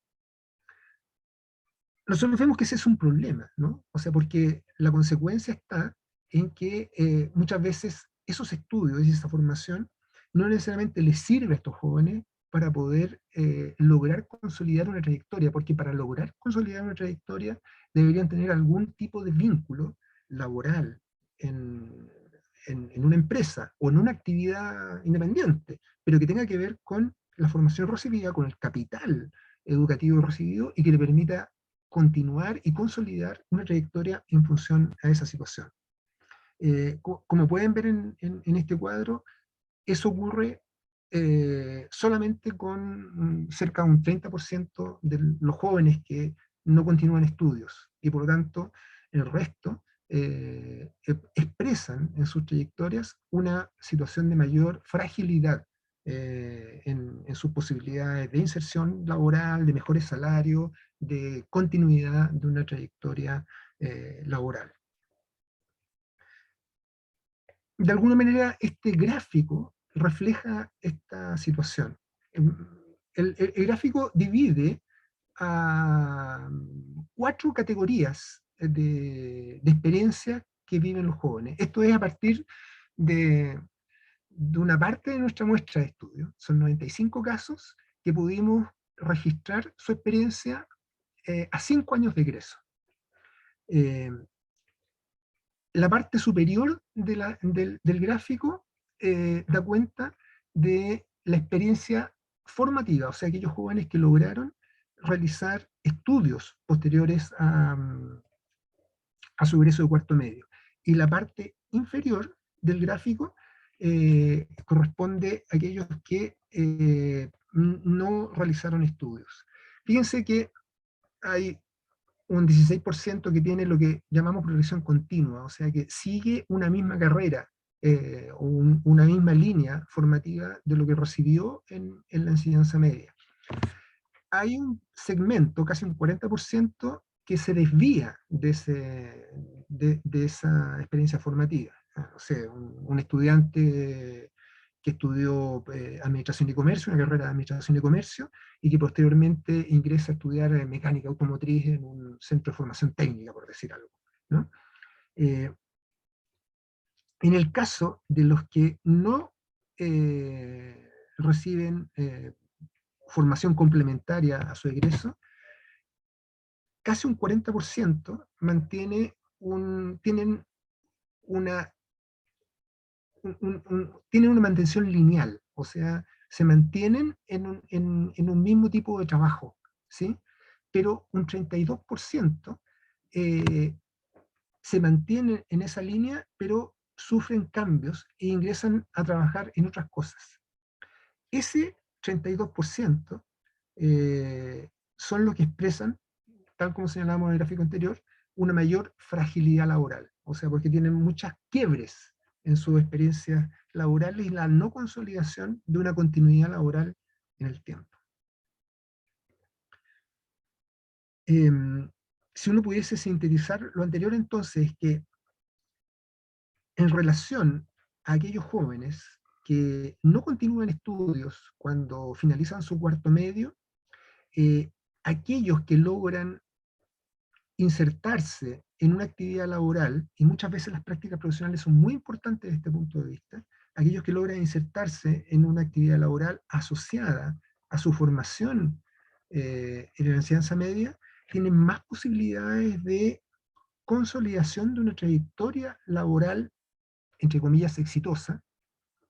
Nosotros vemos que ese es un problema, ¿no? O sea, porque la consecuencia está en que muchas veces esos estudios y esa formación no necesariamente les sirve a estos jóvenes para poder lograr consolidar una trayectoria, porque para lograr consolidar una trayectoria deberían tener algún tipo de vínculo laboral en, en una empresa o en una actividad independiente, pero que tenga que ver con la formación recibida, con el capital educativo recibido y que le permita continuar y consolidar una trayectoria en función a esa situación. Como pueden ver en este cuadro, eso ocurre solamente con cerca de un 30% de los jóvenes que no continúan estudios, y por lo tanto el resto expresan en sus trayectorias una situación de mayor fragilidad en sus posibilidades de inserción laboral, de mejores salarios, de continuidad de una trayectoria laboral. De alguna manera, este gráfico refleja esta situación. El gráfico divide a 4 categorías de experiencia que viven los jóvenes. Esto es a partir de una parte de nuestra muestra de estudio. Son 95 casos que pudimos registrar su experiencia a 5 años de egreso. La parte superior del gráfico da cuenta de la experiencia formativa, o sea, aquellos jóvenes que lograron realizar estudios posteriores a su egreso de cuarto medio. Y la parte inferior del gráfico corresponde a aquellos que no realizaron estudios. Fíjense que hay un 16% que tiene lo que llamamos progresión continua, o sea que sigue una misma carrera o una misma línea formativa de lo que recibió en la enseñanza media. Hay un segmento, casi un 40%, que se desvía de esa experiencia formativa. O sea, un estudiante que estudió Administración y Comercio, una carrera de Administración y Comercio, y que posteriormente ingresa a estudiar mecánica automotriz en un centro de formación técnica, por decir algo, ¿no? En el caso de los que no reciben formación complementaria a su egreso, casi un 40% tienen una tienen una mantención lineal, o sea, se mantienen en un mismo tipo de trabajo, ¿sí? Pero un 32% se mantienen en esa línea, pero sufren cambios e ingresan a trabajar en otras cosas. Ese 32% son los que expresan, tal como señalamos en el gráfico anterior, una mayor fragilidad laboral, o sea, porque tienen muchas quiebres en sus experiencias laborales y la no consolidación de una continuidad laboral en el tiempo. Si uno pudiese sintetizar lo anterior, entonces, es que en relación a aquellos jóvenes que no continúan estudios cuando finalizan su cuarto medio, aquellos que logran insertarse en una actividad laboral, y muchas veces las prácticas profesionales son muy importantes desde este punto de vista, aquellos que logran insertarse en una actividad laboral asociada a su formación en la enseñanza media, tienen más posibilidades de consolidación de una trayectoria laboral, entre comillas, exitosa,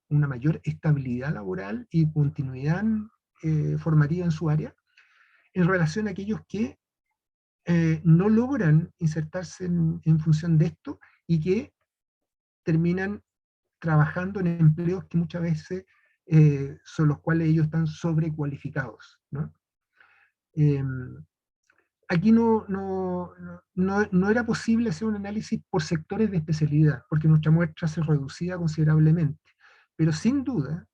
una mayor estabilidad laboral y continuidad formativa en su área, en relación a aquellos que no logran insertarse en función de esto y que terminan trabajando en empleos que muchas veces son los cuales ellos están sobrecualificados, ¿no? Eh, Aquí no era posible hacer un análisis por sectores de especialidad, porque nuestra muestra se reducía considerablemente. Pero sin duda,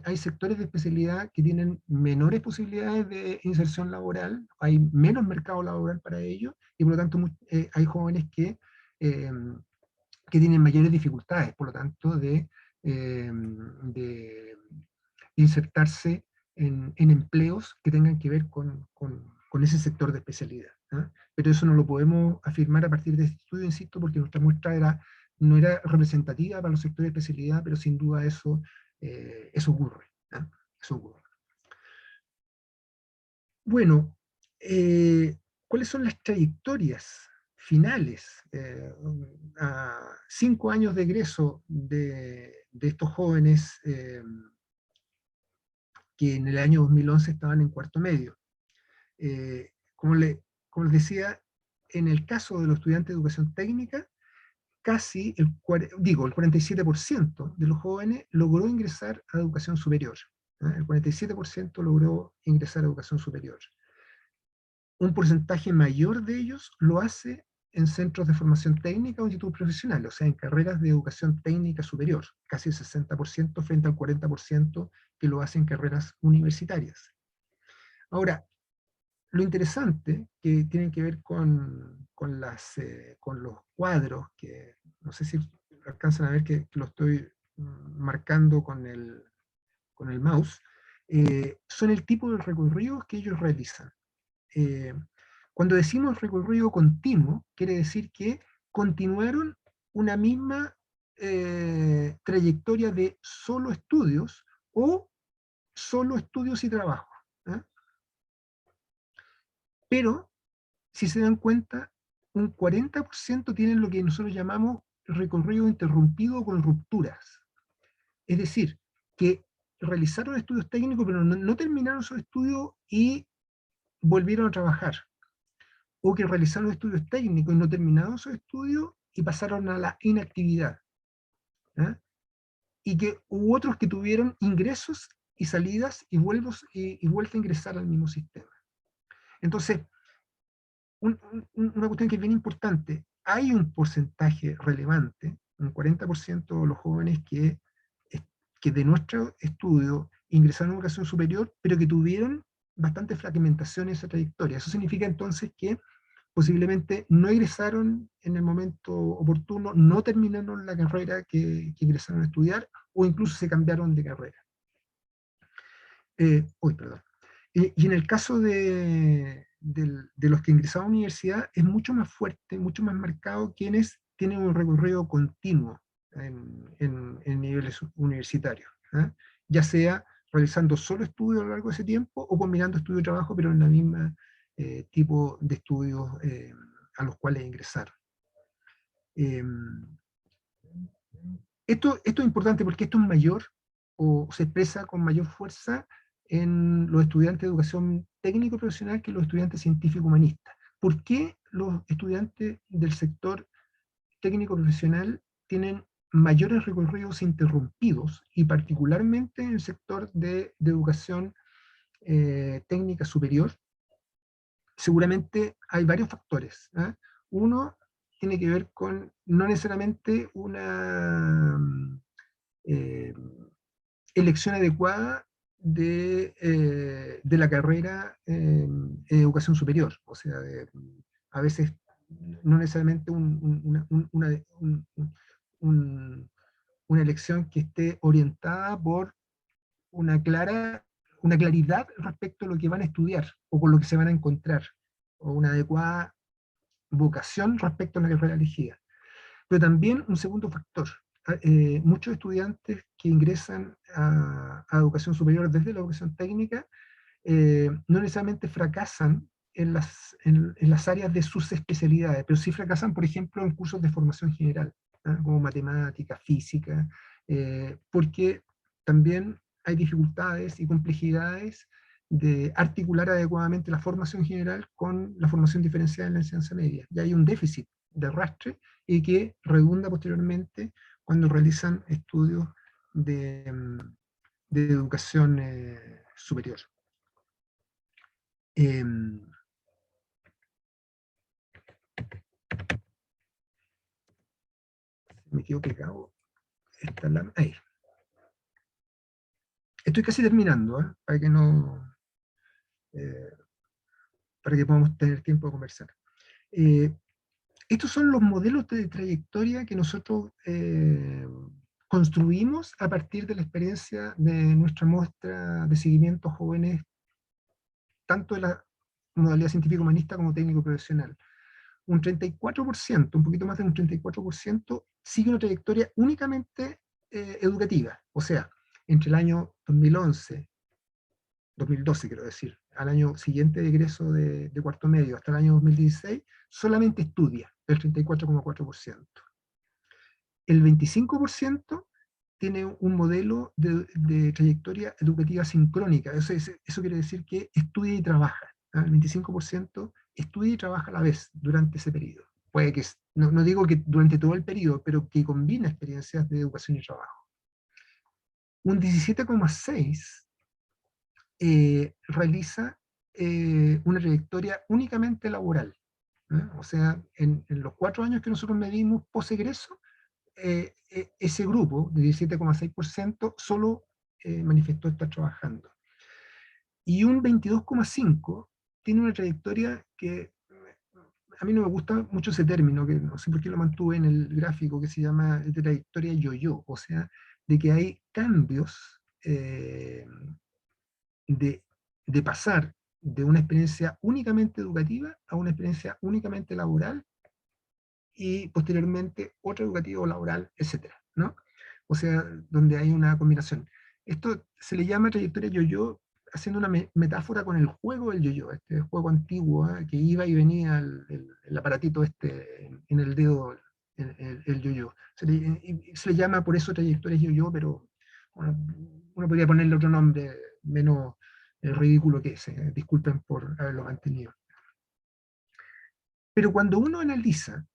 hay sectores de especialidad que tienen menores posibilidades de inserción laboral, hay menos mercado laboral para ellos, y por lo tanto hay jóvenes eh, que tienen mayores dificultades, por lo tanto, de insertarse en empleos que tengan que ver con ese sector de especialidad, ¿ah? Pero eso no lo podemos afirmar a partir de este estudio, insisto, porque nuestra muestra no era representativa para los sectores de especialidad, pero sin duda eso ocurre, ¿ah? Eso ocurre. Bueno, ¿cuáles son las trayectorias finales a 5 años de egreso de estos jóvenes que en el año 2011 estaban en cuarto medio? Como les decía, en el caso de los estudiantes de educación técnica, casi el 47% de los jóvenes logró ingresar a educación superior. El 47% logró ingresar a educación superior. Un porcentaje mayor de ellos lo hace en centros de formación técnica o institutos profesionales, o sea, en carreras de educación técnica superior, casi el 60% frente al 40% que lo hace en carreras universitarias. Ahora, lo interesante que tienen que ver con los cuadros, que no sé si alcanzan a ver que lo estoy marcando con el mouse, son el tipo de recorridos que ellos realizan. Cuando decimos recorrido continuo, quiere decir que continuaron una misma trayectoria de solo estudios o solo estudios y trabajo. ¿Eh? Pero, si se dan cuenta, un 40% tienen lo que nosotros llamamos recorrido interrumpido con rupturas. Es decir, que realizaron estudios técnicos, pero no terminaron sus estudios y volvieron a trabajar. O que realizaron estudios técnicos y no terminaron sus estudios y pasaron a la inactividad. ¿Eh? Y que hubo otros que tuvieron ingresos y salidas y vuelta a ingresar al mismo sistema. Entonces, una cuestión que es bien importante, hay un porcentaje relevante, un 40% de los jóvenes que de nuestro estudio ingresaron a educación superior, pero que tuvieron bastante fragmentación en esa trayectoria. Eso significa entonces que posiblemente no egresaron en el momento oportuno, no terminaron la carrera que ingresaron a estudiar, o incluso se cambiaron de carrera. Perdón. Y en el caso de los que ingresaron a la universidad, es mucho más fuerte, mucho más marcado quienes tienen un recorrido continuo en niveles universitarios, ¿eh? Ya sea realizando solo estudios a lo largo de ese tiempo o combinando estudio y trabajo, pero en la misma tipo de estudios a los cuales ingresaron. Esto es importante porque esto es mayor, o se expresa con mayor fuerza en los estudiantes de educación técnico-profesional que los estudiantes científico-humanistas. ¿Por qué los estudiantes del sector técnico-profesional tienen mayores recorridos interrumpidos, y particularmente en el sector de educación técnica superior? Seguramente hay varios factores, ¿eh? Uno tiene que ver con no necesariamente una elección adecuada de la carrera en educación superior. O sea, a veces no necesariamente un una elección que esté orientada por una claridad respecto a lo que van a estudiar, o con lo que se van a encontrar, o una adecuada vocación respecto a la carrera elegida. Pero también un segundo factor, muchos estudiantes que ingresan a educación superior desde la educación técnica, no necesariamente fracasan en las áreas de sus especialidades, pero sí fracasan, por ejemplo, en cursos de formación general, como matemática, física, porque también hay dificultades y complejidades de articular adecuadamente la formación general con la formación diferenciada en la enseñanza media. Y hay un déficit de arrastre y que redunda posteriormente cuando realizan estudios de educación superior. Me quedo pegado. Ahí. Estoy casi terminando, para que no, para que podamos tener tiempo de conversar. Estos son los modelos de trayectoria que nosotros construimos a partir de la experiencia de nuestra muestra de seguimiento a jóvenes, tanto de la modalidad científico-humanista como técnico-profesional. Un 34%, un poquito más de un 34%, sigue una trayectoria únicamente educativa. O sea, entre el año 2011, 2012 quiero decir, al año siguiente de egreso de cuarto medio, hasta el año 2016, solamente estudia, el 34,4%. El 25% tiene un modelo de trayectoria educativa sincrónica. Eso quiere decir que estudia y trabaja. El 25% estudia y trabaja a la vez durante ese periodo. Puede que, no digo que durante todo el periodo, pero que combina experiencias de educación y trabajo. Un 17,6% realiza una trayectoria únicamente laboral. O sea, en los 4 años que nosotros medimos posegreso, ese grupo de 17,6% solo manifestó estar trabajando. Y un 22,5% tiene una trayectoria que a mí no me gusta mucho ese término, que no sé por qué lo mantuve en el gráfico, que se llama de trayectoria yo-yo, o sea, de que hay cambios de pasar de una experiencia únicamente educativa a una experiencia únicamente laboral y posteriormente otra educativa o laboral, etcétera, ¿no? O sea, donde hay una combinación. Esto se le llama trayectoria yo-yo, haciendo una metáfora con el juego del yo-yo, este juego antiguo, que iba y venía el aparatito este en el dedo, el yo-yo. Se le llama por eso trayectoria yo-yo, pero bueno, uno podría ponerle otro nombre menos ridículo que ese. Disculpen por haberlo mantenido. Pero cuando uno analiza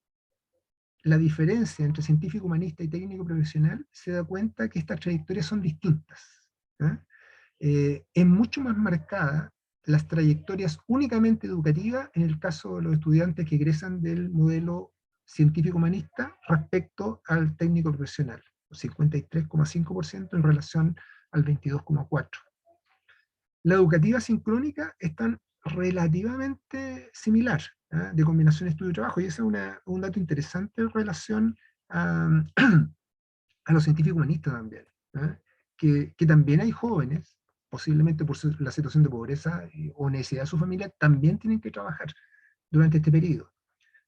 la diferencia entre científico humanista y técnico profesional, se da cuenta que estas trayectorias son distintas. Es mucho más marcada las trayectorias únicamente educativas en el caso de los estudiantes que egresan del modelo científico humanista respecto al técnico profesional, 53,5% en relación al 22,4%. La educativa sincrónica están relativamente similar, de combinación estudio-trabajo, y ese es un dato interesante en relación a, a los científicos humanistas también, que también hay jóvenes, posiblemente por la situación de pobreza o necesidad de su familia, también tienen que trabajar durante este periodo.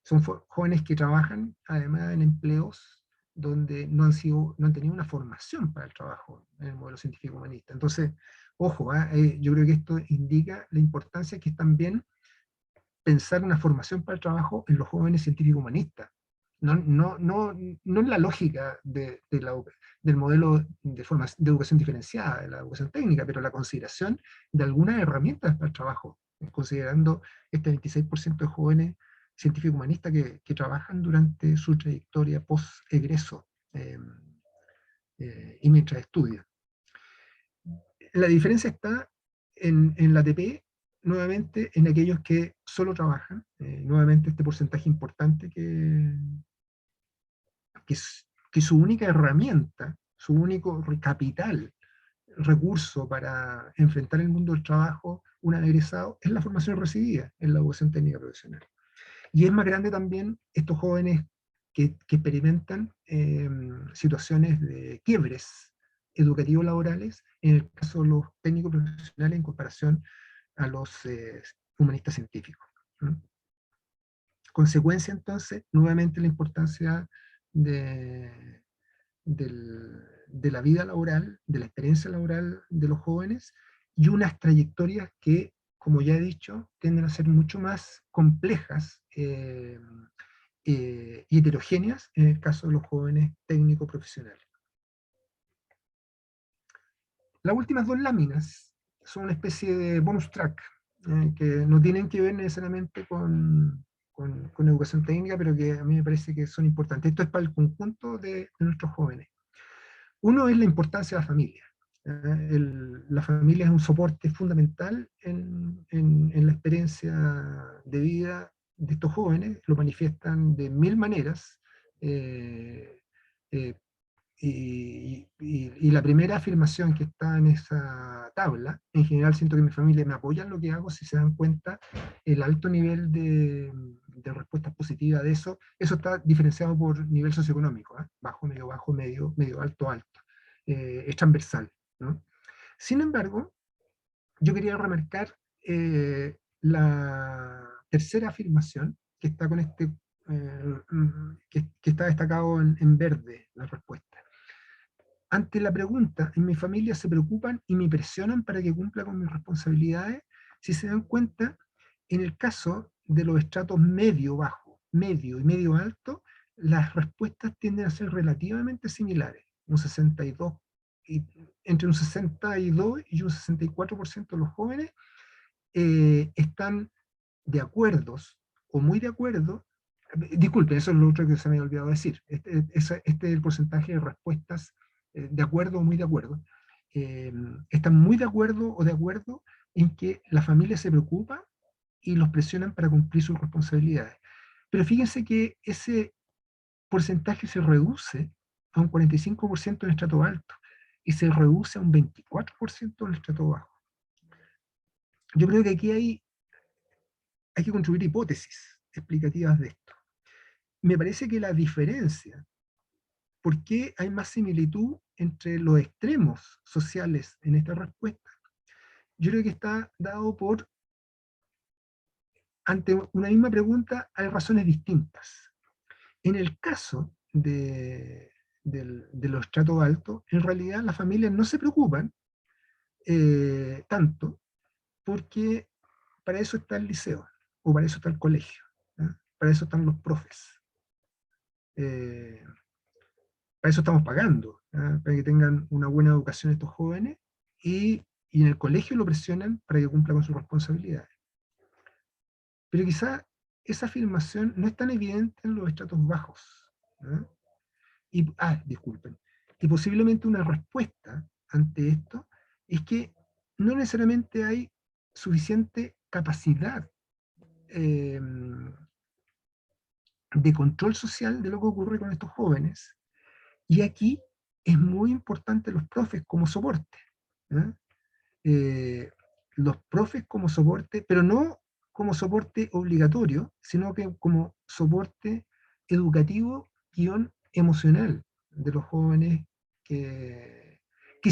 Son jóvenes que trabajan además en empleos donde no han tenido una formación para el trabajo en el modelo científico humanista. Entonces, ojo, yo creo que esto indica la importancia que es también pensar una formación para el trabajo en los jóvenes científicos humanistas. No en la lógica del modelo de educación diferenciada, de la educación técnica, pero la consideración de algunas herramientas para el trabajo, considerando este 26% de jóvenes científicos humanistas que trabajan durante su trayectoria post-egreso y mientras estudian. La diferencia está en la ATP, nuevamente en aquellos que solo trabajan, nuevamente este porcentaje importante que su única herramienta, su único capital, recurso para enfrentar el mundo del trabajo una vez egresado es la formación recibida en la educación técnica profesional. Y es más grande también estos jóvenes que experimentan situaciones de quiebres educativos laborales, en el caso de los técnicos profesionales en comparación a los humanistas científicos. Consecuencia, entonces, nuevamente la importancia de, de la vida laboral, de la experiencia laboral de los jóvenes, y unas trayectorias que, como ya he dicho, tienden a ser mucho más complejas y heterogéneas en el caso de los jóvenes técnicos profesionales. Las últimas dos láminas son una especie de bonus track, que no tienen que ver necesariamente con educación técnica, pero que a mí me parece que son importantes. Esto es para el conjunto de nuestros jóvenes. Uno es la importancia de la familia. La familia es un soporte fundamental en la experiencia de vida de estos jóvenes, lo manifiestan de mil maneras, eh, eh, y la primera afirmación que está en esa tabla, en general siento que mi familia me apoya en lo que hago, si se dan cuenta, el alto nivel de respuestas positivas de eso está diferenciado por nivel socioeconómico, ¿eh? Bajo, medio, medio alto, alto. Es transversal, ¿no? Sin embargo, yo quería remarcar la tercera afirmación, que está con que está destacado en verde, la respuesta. Ante la pregunta, en mi familia se preocupan y me presionan para que cumpla con mis responsabilidades, si se dan cuenta, en el caso de los estratos medio-bajo, medio y medio-alto, las respuestas tienden a ser relativamente similares, un 62, entre un 62 y un 64% de los jóvenes están de acuerdos o muy de acuerdo. Disculpe, eso es lo otro que se me había olvidado decir. Este es el porcentaje de respuestas de acuerdo o muy de acuerdo. Están muy de acuerdo o de acuerdo en que la familia se preocupa y los presionan para cumplir sus responsabilidades. Pero fíjense que ese porcentaje se reduce a un 45% en el estrato alto y se reduce a un 24% en el estrato bajo. Yo creo que aquí hay que construir hipótesis explicativas de esto. Me parece que la diferencia, ¿por qué hay más similitud entre los extremos sociales en esta respuesta? Yo creo que está dado por, ante una misma pregunta, hay razones distintas. En el caso de los estratos altos, en realidad las familias no se preocupan tanto, porque para eso está el liceo, o para eso está el colegio, ¿eh? Para eso están los profes. Para eso estamos pagando, ¿eh? Para que tengan una buena educación estos jóvenes, y en el colegio lo presionan para que cumpla con sus responsabilidades. Pero quizá esa afirmación no es tan evidente en los estratos bajos, ¿eh? Disculpen. Y posiblemente una respuesta ante esto es que no necesariamente hay suficiente capacidad eh, de control social de lo que ocurre con estos jóvenes. Y aquí es muy importante los profes como soporte. ¿Eh? Los profes como soporte, pero no como soporte obligatorio, sino que como soporte educativo guión emocional de los jóvenes que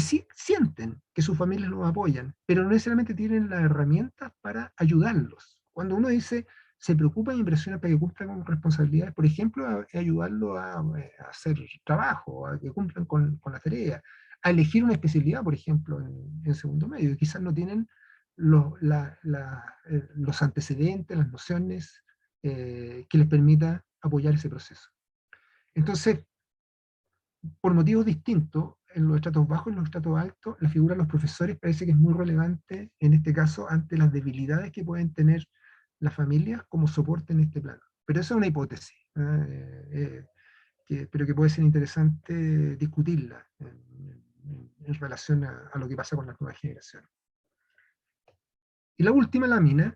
sí sienten que sus familias los apoyan, pero no necesariamente tienen las herramientas para ayudarlos. Cuando uno dice se preocupa y presiona para que cumplan con responsabilidades, por ejemplo, a ayudarlo a hacer trabajo, a que cumplan con la tarea, a elegir una especialidad, por ejemplo, en segundo medio, y quizás no tienen los antecedentes, las nociones que les permita apoyar ese proceso. Entonces, por motivos distintos, en los estratos bajos y en los estratos altos, la figura de los profesores parece que es muy relevante en este caso ante las debilidades que pueden tener las familias como soporte en este plano. Pero esa es una hipótesis, pero que puede ser interesante discutirla en relación a lo que pasa con las nuevas generaciones. Y la última lámina,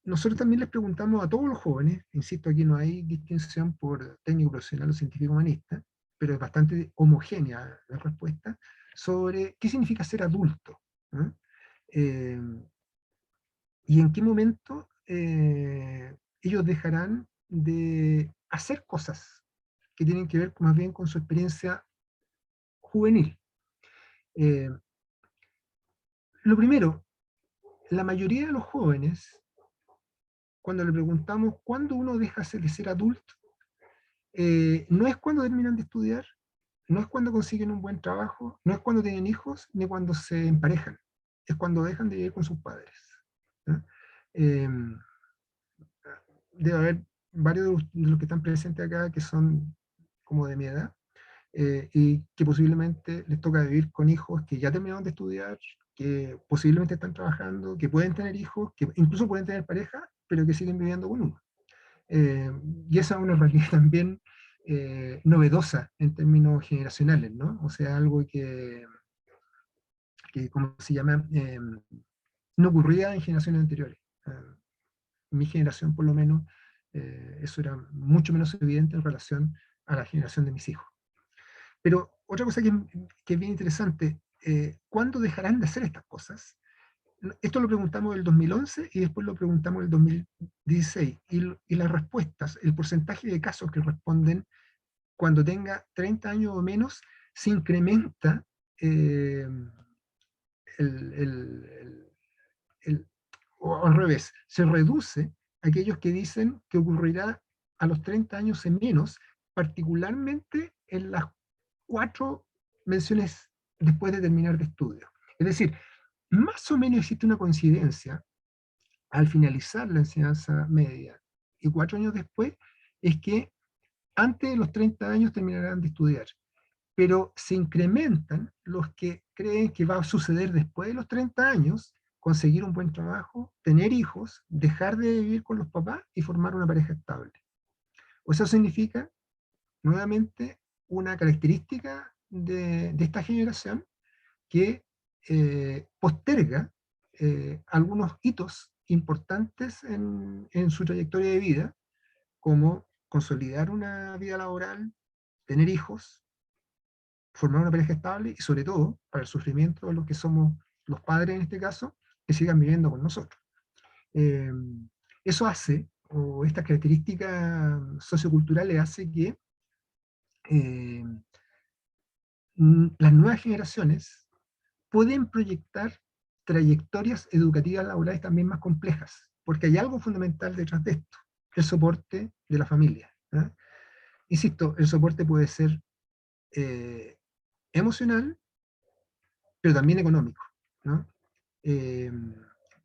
nosotros también les preguntamos a todos los jóvenes, insisto, aquí no hay distinción por técnico profesional o científico humanista, pero es bastante homogénea la respuesta, sobre qué significa ser adulto, ¿eh? Y en qué momento ellos dejarán de hacer cosas que tienen que ver más bien con su experiencia juvenil. Lo primero, la mayoría de los jóvenes, cuando le preguntamos cuándo uno deja de ser adulto, no es cuando terminan de estudiar, no es cuando consiguen un buen trabajo, no es cuando tienen hijos, ni cuando se emparejan, es cuando dejan de vivir con sus padres. ¿No? Eh, Debe haber varios de los que están presentes acá que son como de mi edad, y que posiblemente les toca vivir con hijos que ya terminaron de estudiar, que posiblemente están trabajando, que pueden tener hijos, que incluso pueden tener pareja, pero que siguen viviendo con uno. Eh, y esa es una realidad también novedosa en términos generacionales, ¿no? O sea, algo que ¿cómo se llama? No ocurría en generaciones anteriores. Mi generación, por lo menos, eso era mucho menos evidente en relación a la generación de mis hijos. Pero otra cosa que es bien interesante, ¿cuándo dejarán de hacer estas cosas? Esto lo preguntamos en el 2011 y después lo preguntamos en el 2016. Y las respuestas, el porcentaje de casos que responden cuando tenga 30 años o menos, se incrementa eh, el, el- el- o al revés, se reduce aquellos que dicen que ocurrirá a los 30 años en menos, particularmente en las 4 menciones después de terminar de estudio. Es decir, más o menos existe una coincidencia al finalizar la enseñanza media y 4 años después, es que antes de los 30 años terminarán de estudiar, pero se incrementan los que creen que va a suceder después de los 30 años, conseguir un buen trabajo, tener hijos, dejar de vivir con los papás y formar una pareja estable. O eso significa, nuevamente, una característica de esta generación que posterga algunos hitos importantes en su trayectoria de vida, como consolidar una vida laboral, tener hijos, formar una pareja estable y sobre todo, para el sufrimiento de los que somos los padres en este caso, que sigan viviendo con nosotros. Eh, Eso hace, o estas características socioculturales hace que eh, las nuevas generaciones pueden proyectar trayectorias educativas laborales también más complejas, porque hay algo fundamental detrás de esto, el soporte de la familia. ¿Eh? Insisto, el soporte puede ser emocional, pero también económico, ¿no? Eh,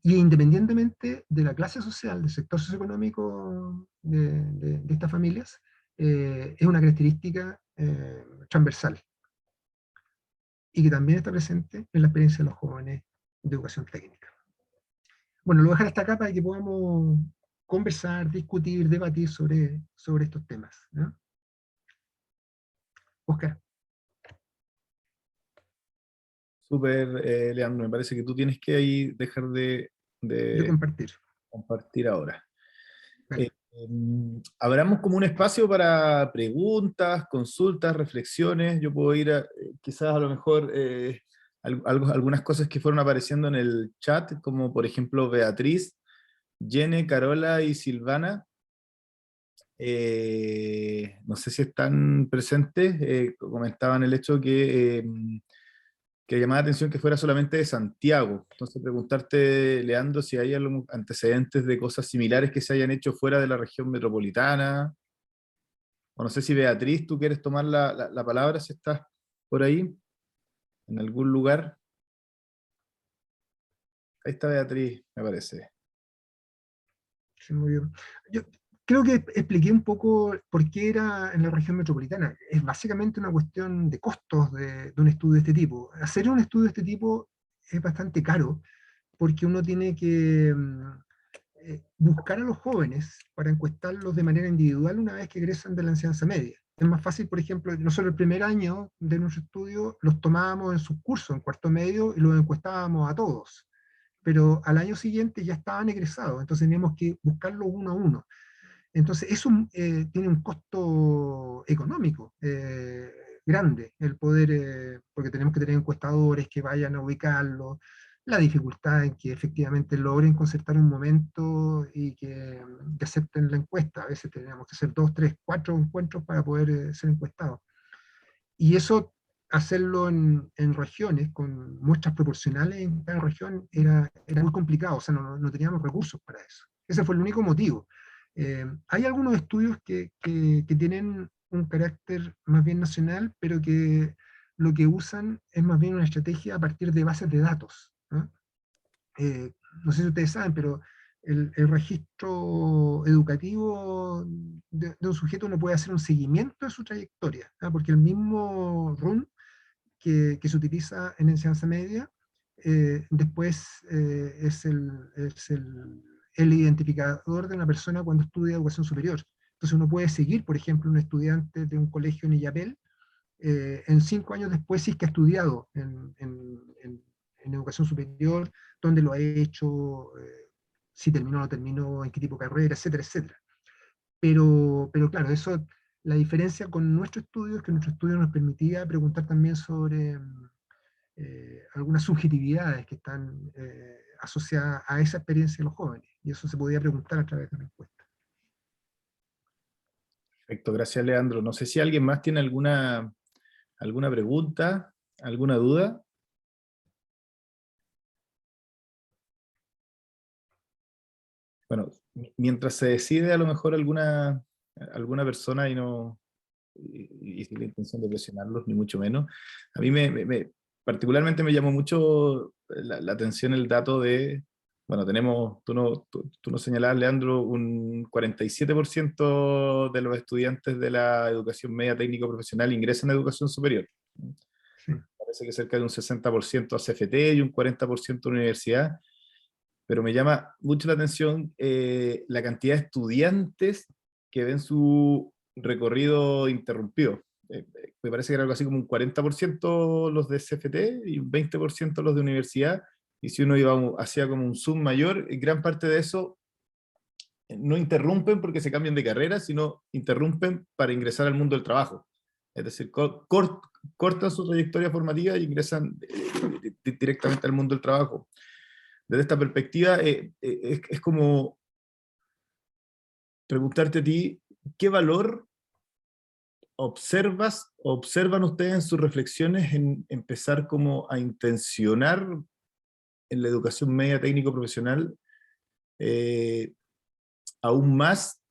y independientemente de la clase social, del sector socioeconómico de estas familias, es una característica transversal y que también está presente en la experiencia de los jóvenes de educación técnica. Bueno, lo voy a dejar hasta acá para que podamos conversar, discutir, debatir sobre estos temas, ¿no? Oscar. Súper, Leandro, me parece que tú tienes que ahí dejar Yo de compartir. compartir ahora. Vale. Abramos como un espacio para preguntas, consultas, reflexiones. Yo puedo ir quizás a lo mejor algunas cosas que fueron apareciendo en el chat, como por ejemplo Beatriz, Yene, Carola y Silvana. No sé si están presentes, comentaban el hecho que llamaba la atención que fuera solamente de Santiago. Entonces preguntarte, Leandro, si hay algún antecedentes de cosas similares que se hayan hecho fuera de la región metropolitana. O no sé si Beatriz, tú quieres tomar la palabra, si estás por ahí, en algún lugar. Ahí está Beatriz, me parece. Sí, muy bien. Yo creo que expliqué un poco por qué era en la región metropolitana. Es básicamente una cuestión de costos de un estudio de este tipo. Hacer un estudio de este tipo es bastante caro, porque uno tiene que buscar a los jóvenes para encuestarlos de manera individual una vez que egresan de la enseñanza media. Es más fácil, por ejemplo, nosotros el primer año de nuestro estudio los tomábamos en sus cursos, en cuarto medio, y los encuestábamos a todos, pero al año siguiente ya estaban egresados, entonces teníamos que buscarlo uno a uno. Entonces eso tiene un costo económico grande, el poder, porque tenemos que tener encuestadores que vayan a ubicarlo, la dificultad en que efectivamente logren concertar un momento y que acepten la encuesta. A veces tenemos que hacer 2, 3, 4 encuentros para poder ser encuestados. Y eso, hacerlo en regiones, con muestras proporcionales en cada región, era muy complicado, o sea, no teníamos recursos para eso. Ese fue el único motivo. Hay algunos estudios que tienen un carácter más bien nacional, pero que lo que usan es más bien una estrategia a partir de bases de datos, ¿no? No sé si ustedes saben, pero el registro educativo de un sujeto no puede hacer un seguimiento de su trayectoria, ¿ah? Porque el mismo RUN que se utiliza en enseñanza media, después es el identificador de una persona cuando estudia educación superior. Entonces uno puede seguir, por ejemplo, un estudiante de un colegio en Illapel, en 5 años después, si es que ha estudiado en educación superior, dónde lo ha hecho, si terminó o no terminó, en qué tipo de carrera, etcétera, etcétera. Pero claro, eso, la diferencia con nuestro estudio es que nuestro estudio nos permitía preguntar también sobre algunas subjetividades que están asociadas a esa experiencia de los jóvenes, y eso se podía preguntar a través de una encuesta. Perfecto, gracias Leandro. No sé si alguien más tiene alguna pregunta, alguna duda. Bueno, mientras se decide a lo mejor alguna persona y sin la intención de presionarlos, ni mucho menos, a mí particularmente me llamó mucho la atención el dato de, bueno, tú nos señalabas, Leandro, un 47% de los estudiantes de la educación media técnico profesional ingresan a educación superior. Sí. Parece que cerca de un 60% a CFT y un 40% a universidad, pero me llama mucho la atención la cantidad de estudiantes que ven su recorrido interrumpido. Me parece que era algo así como un 40% los de CFT y un 20% los de universidad, y si uno hacía como un zoom mayor, gran parte de eso no interrumpen porque se cambian de carrera, sino interrumpen para ingresar al mundo del trabajo. Es decir, cortan su trayectoria formativa y ingresan directamente al mundo del trabajo. Desde esta perspectiva, es como preguntarte a ti, ¿qué valor observan ustedes en sus reflexiones en empezar como a intencionar en la educación media técnico profesional aún más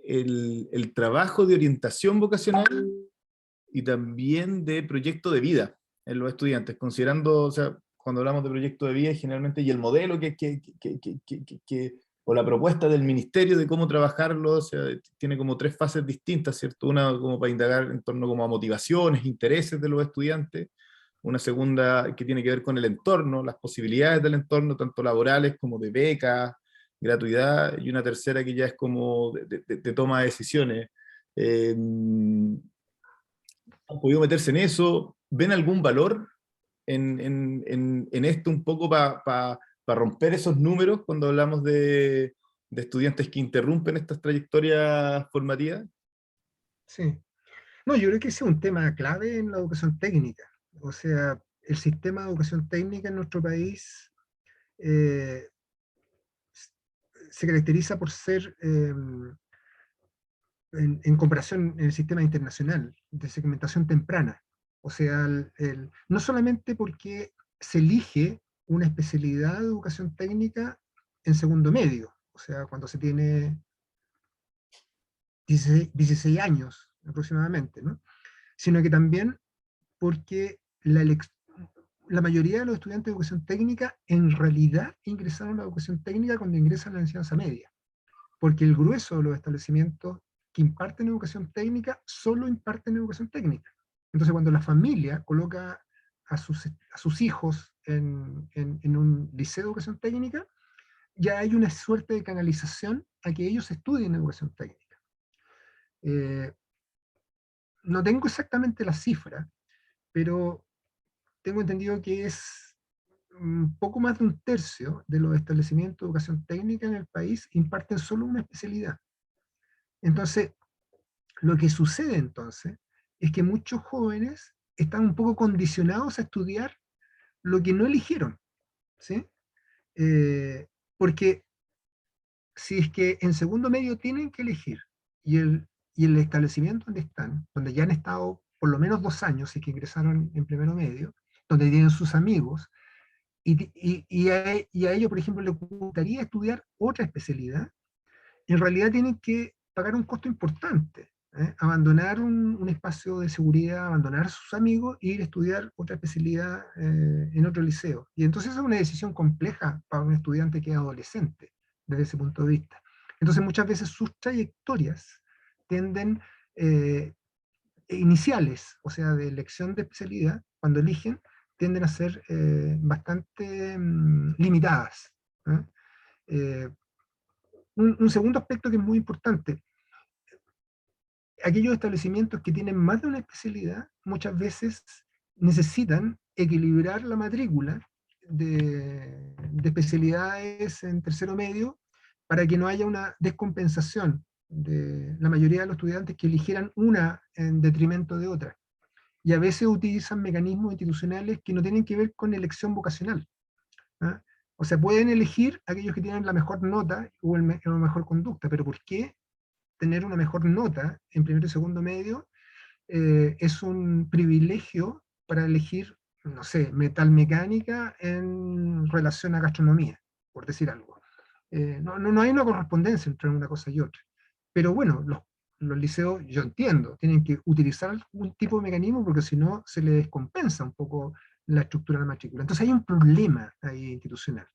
el trabajo de orientación vocacional y también de proyecto de vida en los estudiantes, considerando, o sea, cuando hablamos de proyecto de vida generalmente, y el modelo o la propuesta del ministerio de cómo trabajarlo, o sea, tiene como 3 fases distintas, ¿cierto? Una como para indagar en torno como a motivaciones, intereses de los estudiantes, una segunda que tiene que ver con el entorno, las posibilidades del entorno, tanto laborales como de becas, gratuidad, y una tercera que ya es como de toma de decisiones. ¿Han podido meterse en eso? ¿Ven algún valor en esto un poco para romper esos números cuando hablamos de estudiantes que interrumpen estas trayectorias formativas? Sí. No, yo creo que ese es un tema clave en la educación técnica. O sea, el sistema de educación técnica en nuestro país eh, se caracteriza por ser, en comparación en el sistema internacional, de segmentación temprana. O sea, no solamente porque se elige una especialidad de educación técnica en segundo medio, o sea, cuando se tiene 16 años aproximadamente, ¿no? Sino que también porque la mayoría de los estudiantes de educación técnica en realidad ingresaron a la educación técnica cuando ingresan a la enseñanza media, porque el grueso de los establecimientos que imparten educación técnica solo imparten educación técnica. Entonces, cuando la familia coloca a sus hijos en un liceo de educación técnica, ya hay una suerte de canalización a que ellos estudien educación técnica. No tengo exactamente la cifra, pero tengo entendido que es un poco más de un tercio de los establecimientos de educación técnica en el país imparten solo una especialidad. Entonces, lo que sucede entonces es que muchos jóvenes están un poco condicionados a estudiar lo que no eligieron. ¿sí? Porque si es que en segundo medio tienen que elegir, y el establecimiento donde están, donde ya han estado por lo menos 2 años y que ingresaron en primero medio, donde tienen sus amigos, y a ellos, por ejemplo, les gustaría estudiar otra especialidad, en realidad tienen que pagar un costo importante, ¿eh? Abandonar un espacio de seguridad, abandonar a sus amigos e ir a estudiar otra especialidad en otro liceo. Y entonces es una decisión compleja para un estudiante que es adolescente, desde ese punto de vista. Entonces muchas veces sus trayectorias tienden, iniciales, o sea, de elección de especialidad, cuando eligen, tienden a ser bastante limitadas, ¿eh? Eh, un segundo aspecto que es muy importante: aquellos establecimientos que tienen más de una especialidad muchas veces necesitan equilibrar la matrícula de especialidades en tercero medio para que no haya una descompensación de la mayoría de los estudiantes que eligieran una en detrimento de otra. Y a veces utilizan mecanismos institucionales que no tienen que ver con elección vocacional, ¿ah? O sea, pueden elegir aquellos que tienen la mejor nota o la mejor conducta, pero ¿por qué tener una mejor nota en primero y segundo medio es un privilegio para elegir, no sé, metalmecánica en relación a gastronomía, por decir algo? No hay una correspondencia entre una cosa y otra. Pero bueno, los liceos, yo entiendo, tienen que utilizar algún tipo de mecanismo porque si no se les descompensa un poco la estructura de la matrícula. Entonces hay un problema ahí institucional.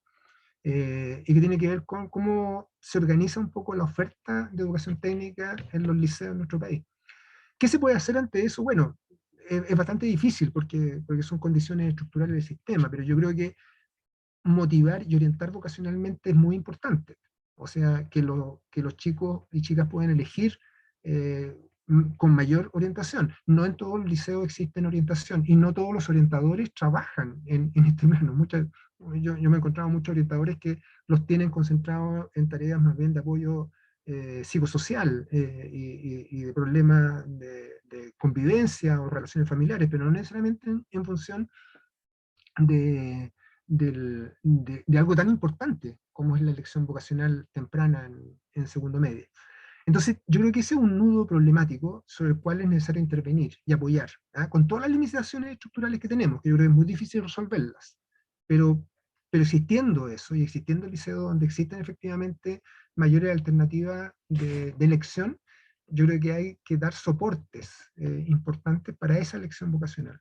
Y que tiene que ver con cómo se organiza un poco la oferta de educación técnica en los liceos en nuestro país. ¿Qué se puede hacer ante eso? Bueno, es bastante difícil porque son condiciones estructurales del sistema, pero yo creo que motivar y orientar vocacionalmente es muy importante. O sea, que los chicos y chicas puedan elegir con mayor orientación. No en todos los liceos existen orientación y no todos los orientadores trabajan en este plano. Yo me he encontrado muchos orientadores que los tienen concentrados en tareas más bien de apoyo psicosocial y de problemas de convivencia o relaciones familiares, pero no necesariamente en función de, de algo tan importante como es la elección vocacional temprana en segundo medio. Entonces, yo creo que ese es un nudo problemático sobre el cual es necesario intervenir y apoyar, ¿ah? Con todas las limitaciones estructurales que tenemos, que yo creo que es muy difícil resolverlas, pero, pero existiendo eso y existiendo el liceo donde existen efectivamente mayores alternativas de elección, yo creo que hay que dar soportes importantes para esa elección vocacional.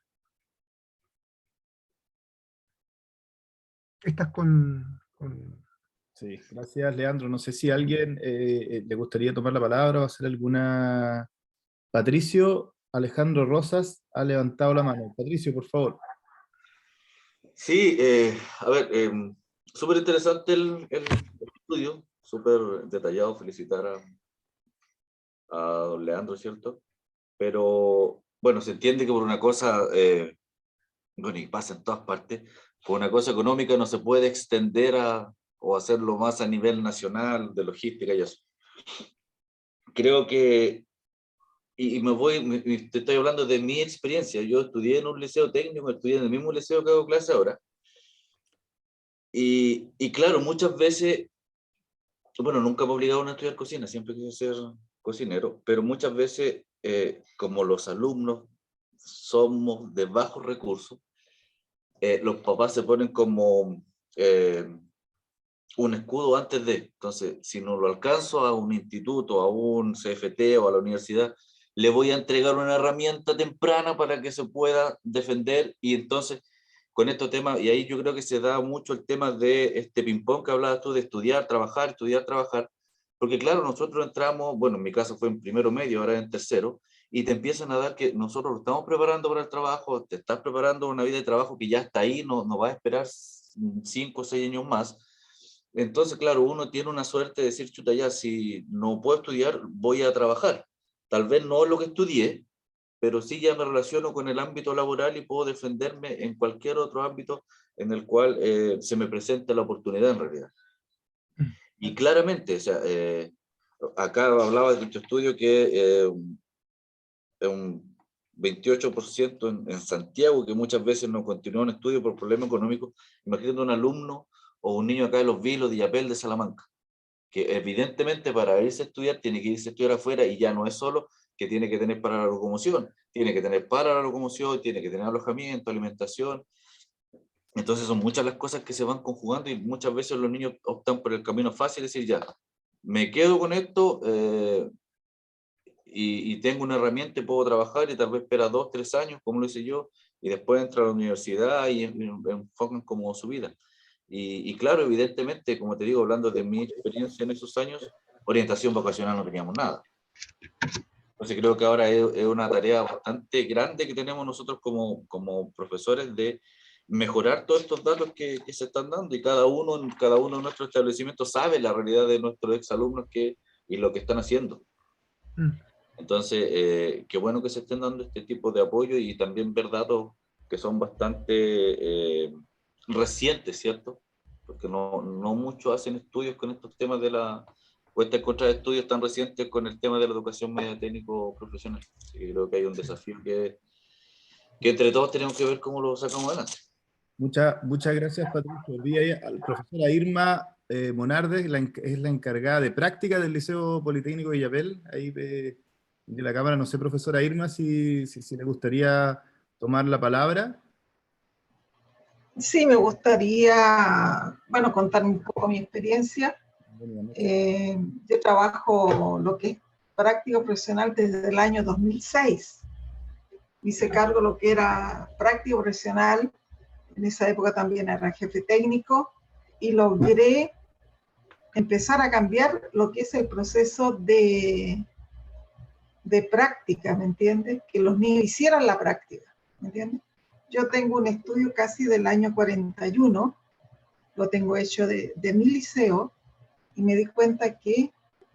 Estás con... Sí, gracias, Leandro. No sé si a alguien le gustaría tomar la palabra o hacer alguna... Patricio Alejandro Rosas ha levantado la mano. Patricio, por favor. Sí, a ver, súper interesante el estudio, súper detallado. Felicitar a don Leandro, ¿cierto? Pero bueno, se entiende que por una cosa, bueno, y pasa en todas partes, por una cosa económica no se puede extender o hacerlo más a nivel nacional, de logística y eso. Creo que, y te estoy hablando de mi experiencia. Yo estudié en un liceo técnico, estudié en el mismo liceo que hago clase ahora. Y claro, muchas veces, bueno, nunca me obligaron a estudiar cocina, siempre quise ser cocinero, pero muchas veces, como los alumnos somos de bajos recursos, los papás se ponen como un escudo antes de. Entonces, si no lo alcanzo a un instituto, a un CFT o a la universidad, le voy a entregar una herramienta temprana para que se pueda defender. Y entonces, con estos temas, y ahí yo creo que se da mucho el tema de este ping-pong que hablabas tú, de estudiar, trabajar, porque claro, nosotros entramos, bueno, en mi caso fue en primero medio, ahora en tercero, y te empiezan a dar que nosotros lo estamos preparando para el trabajo, te estás preparando una vida de trabajo que ya está ahí, no va a esperar 5 o 6 años más. Entonces, claro, uno tiene una suerte de decir, chuta, ya, si no puedo estudiar, voy a trabajar. Tal vez no es lo que estudié, pero sí ya me relaciono con el ámbito laboral y puedo defenderme en cualquier otro ámbito en el cual se me presente la oportunidad en realidad. Y claramente, o sea, acá hablaba de tu estudio que 28% en Santiago, que muchas veces no continúan estudios por problemas económicos. Imagínate un alumno o un niño acá de Los Vilos, de Illapel, de Salamanca, que evidentemente para irse a estudiar tiene que irse a estudiar afuera, y ya no es solo que tiene que tener para la locomoción, tiene que tener para la locomoción, tiene que tener alojamiento, alimentación. Entonces son muchas las cosas que se van conjugando, y muchas veces los niños optan por el camino fácil, es decir, ya, me quedo con esto y tengo una herramienta y puedo trabajar, y tal vez espera 2, 3 años, como lo hice yo, y después entra a la universidad y enfocan como su vida. Y claro, evidentemente, como te digo, hablando de mi experiencia en esos años, orientación vocacional no teníamos nada. Entonces creo que ahora es una tarea bastante grande que tenemos nosotros como profesores, de mejorar todos estos datos que se están dando, y cada uno de nuestros establecimientos sabe la realidad de nuestros exalumnos y lo que están haciendo. Entonces, qué bueno que se estén dando este tipo de apoyo, y también ver datos que son bastante recientes, ¿cierto? Porque no muchos hacen estudios con estos temas cuesta encontrar estudios tan recientes con el tema de la educación media técnico profesional. Así que creo que hay un desafío que entre todos tenemos que ver cómo lo sacamos adelante. Muchas gracias, Patricio. Vi ahí a la profesora Irma Monardes, es la encargada de práctica del Liceo Politécnico de Illapel. Ahí de la cámara, no sé, profesora Irma, si le gustaría tomar la palabra. Sí, me gustaría, bueno, contar un poco mi experiencia. Yo trabajo lo que es práctica profesional desde el año 2006. Me hice cargo de lo que era práctica profesional. En esa época también era jefe técnico, y logré empezar a cambiar lo que es el proceso de práctica, ¿me entiendes? Que los niños hicieran la práctica, ¿me entiendes? Yo tengo un estudio casi del año 41, lo tengo hecho de mi liceo, y me di cuenta que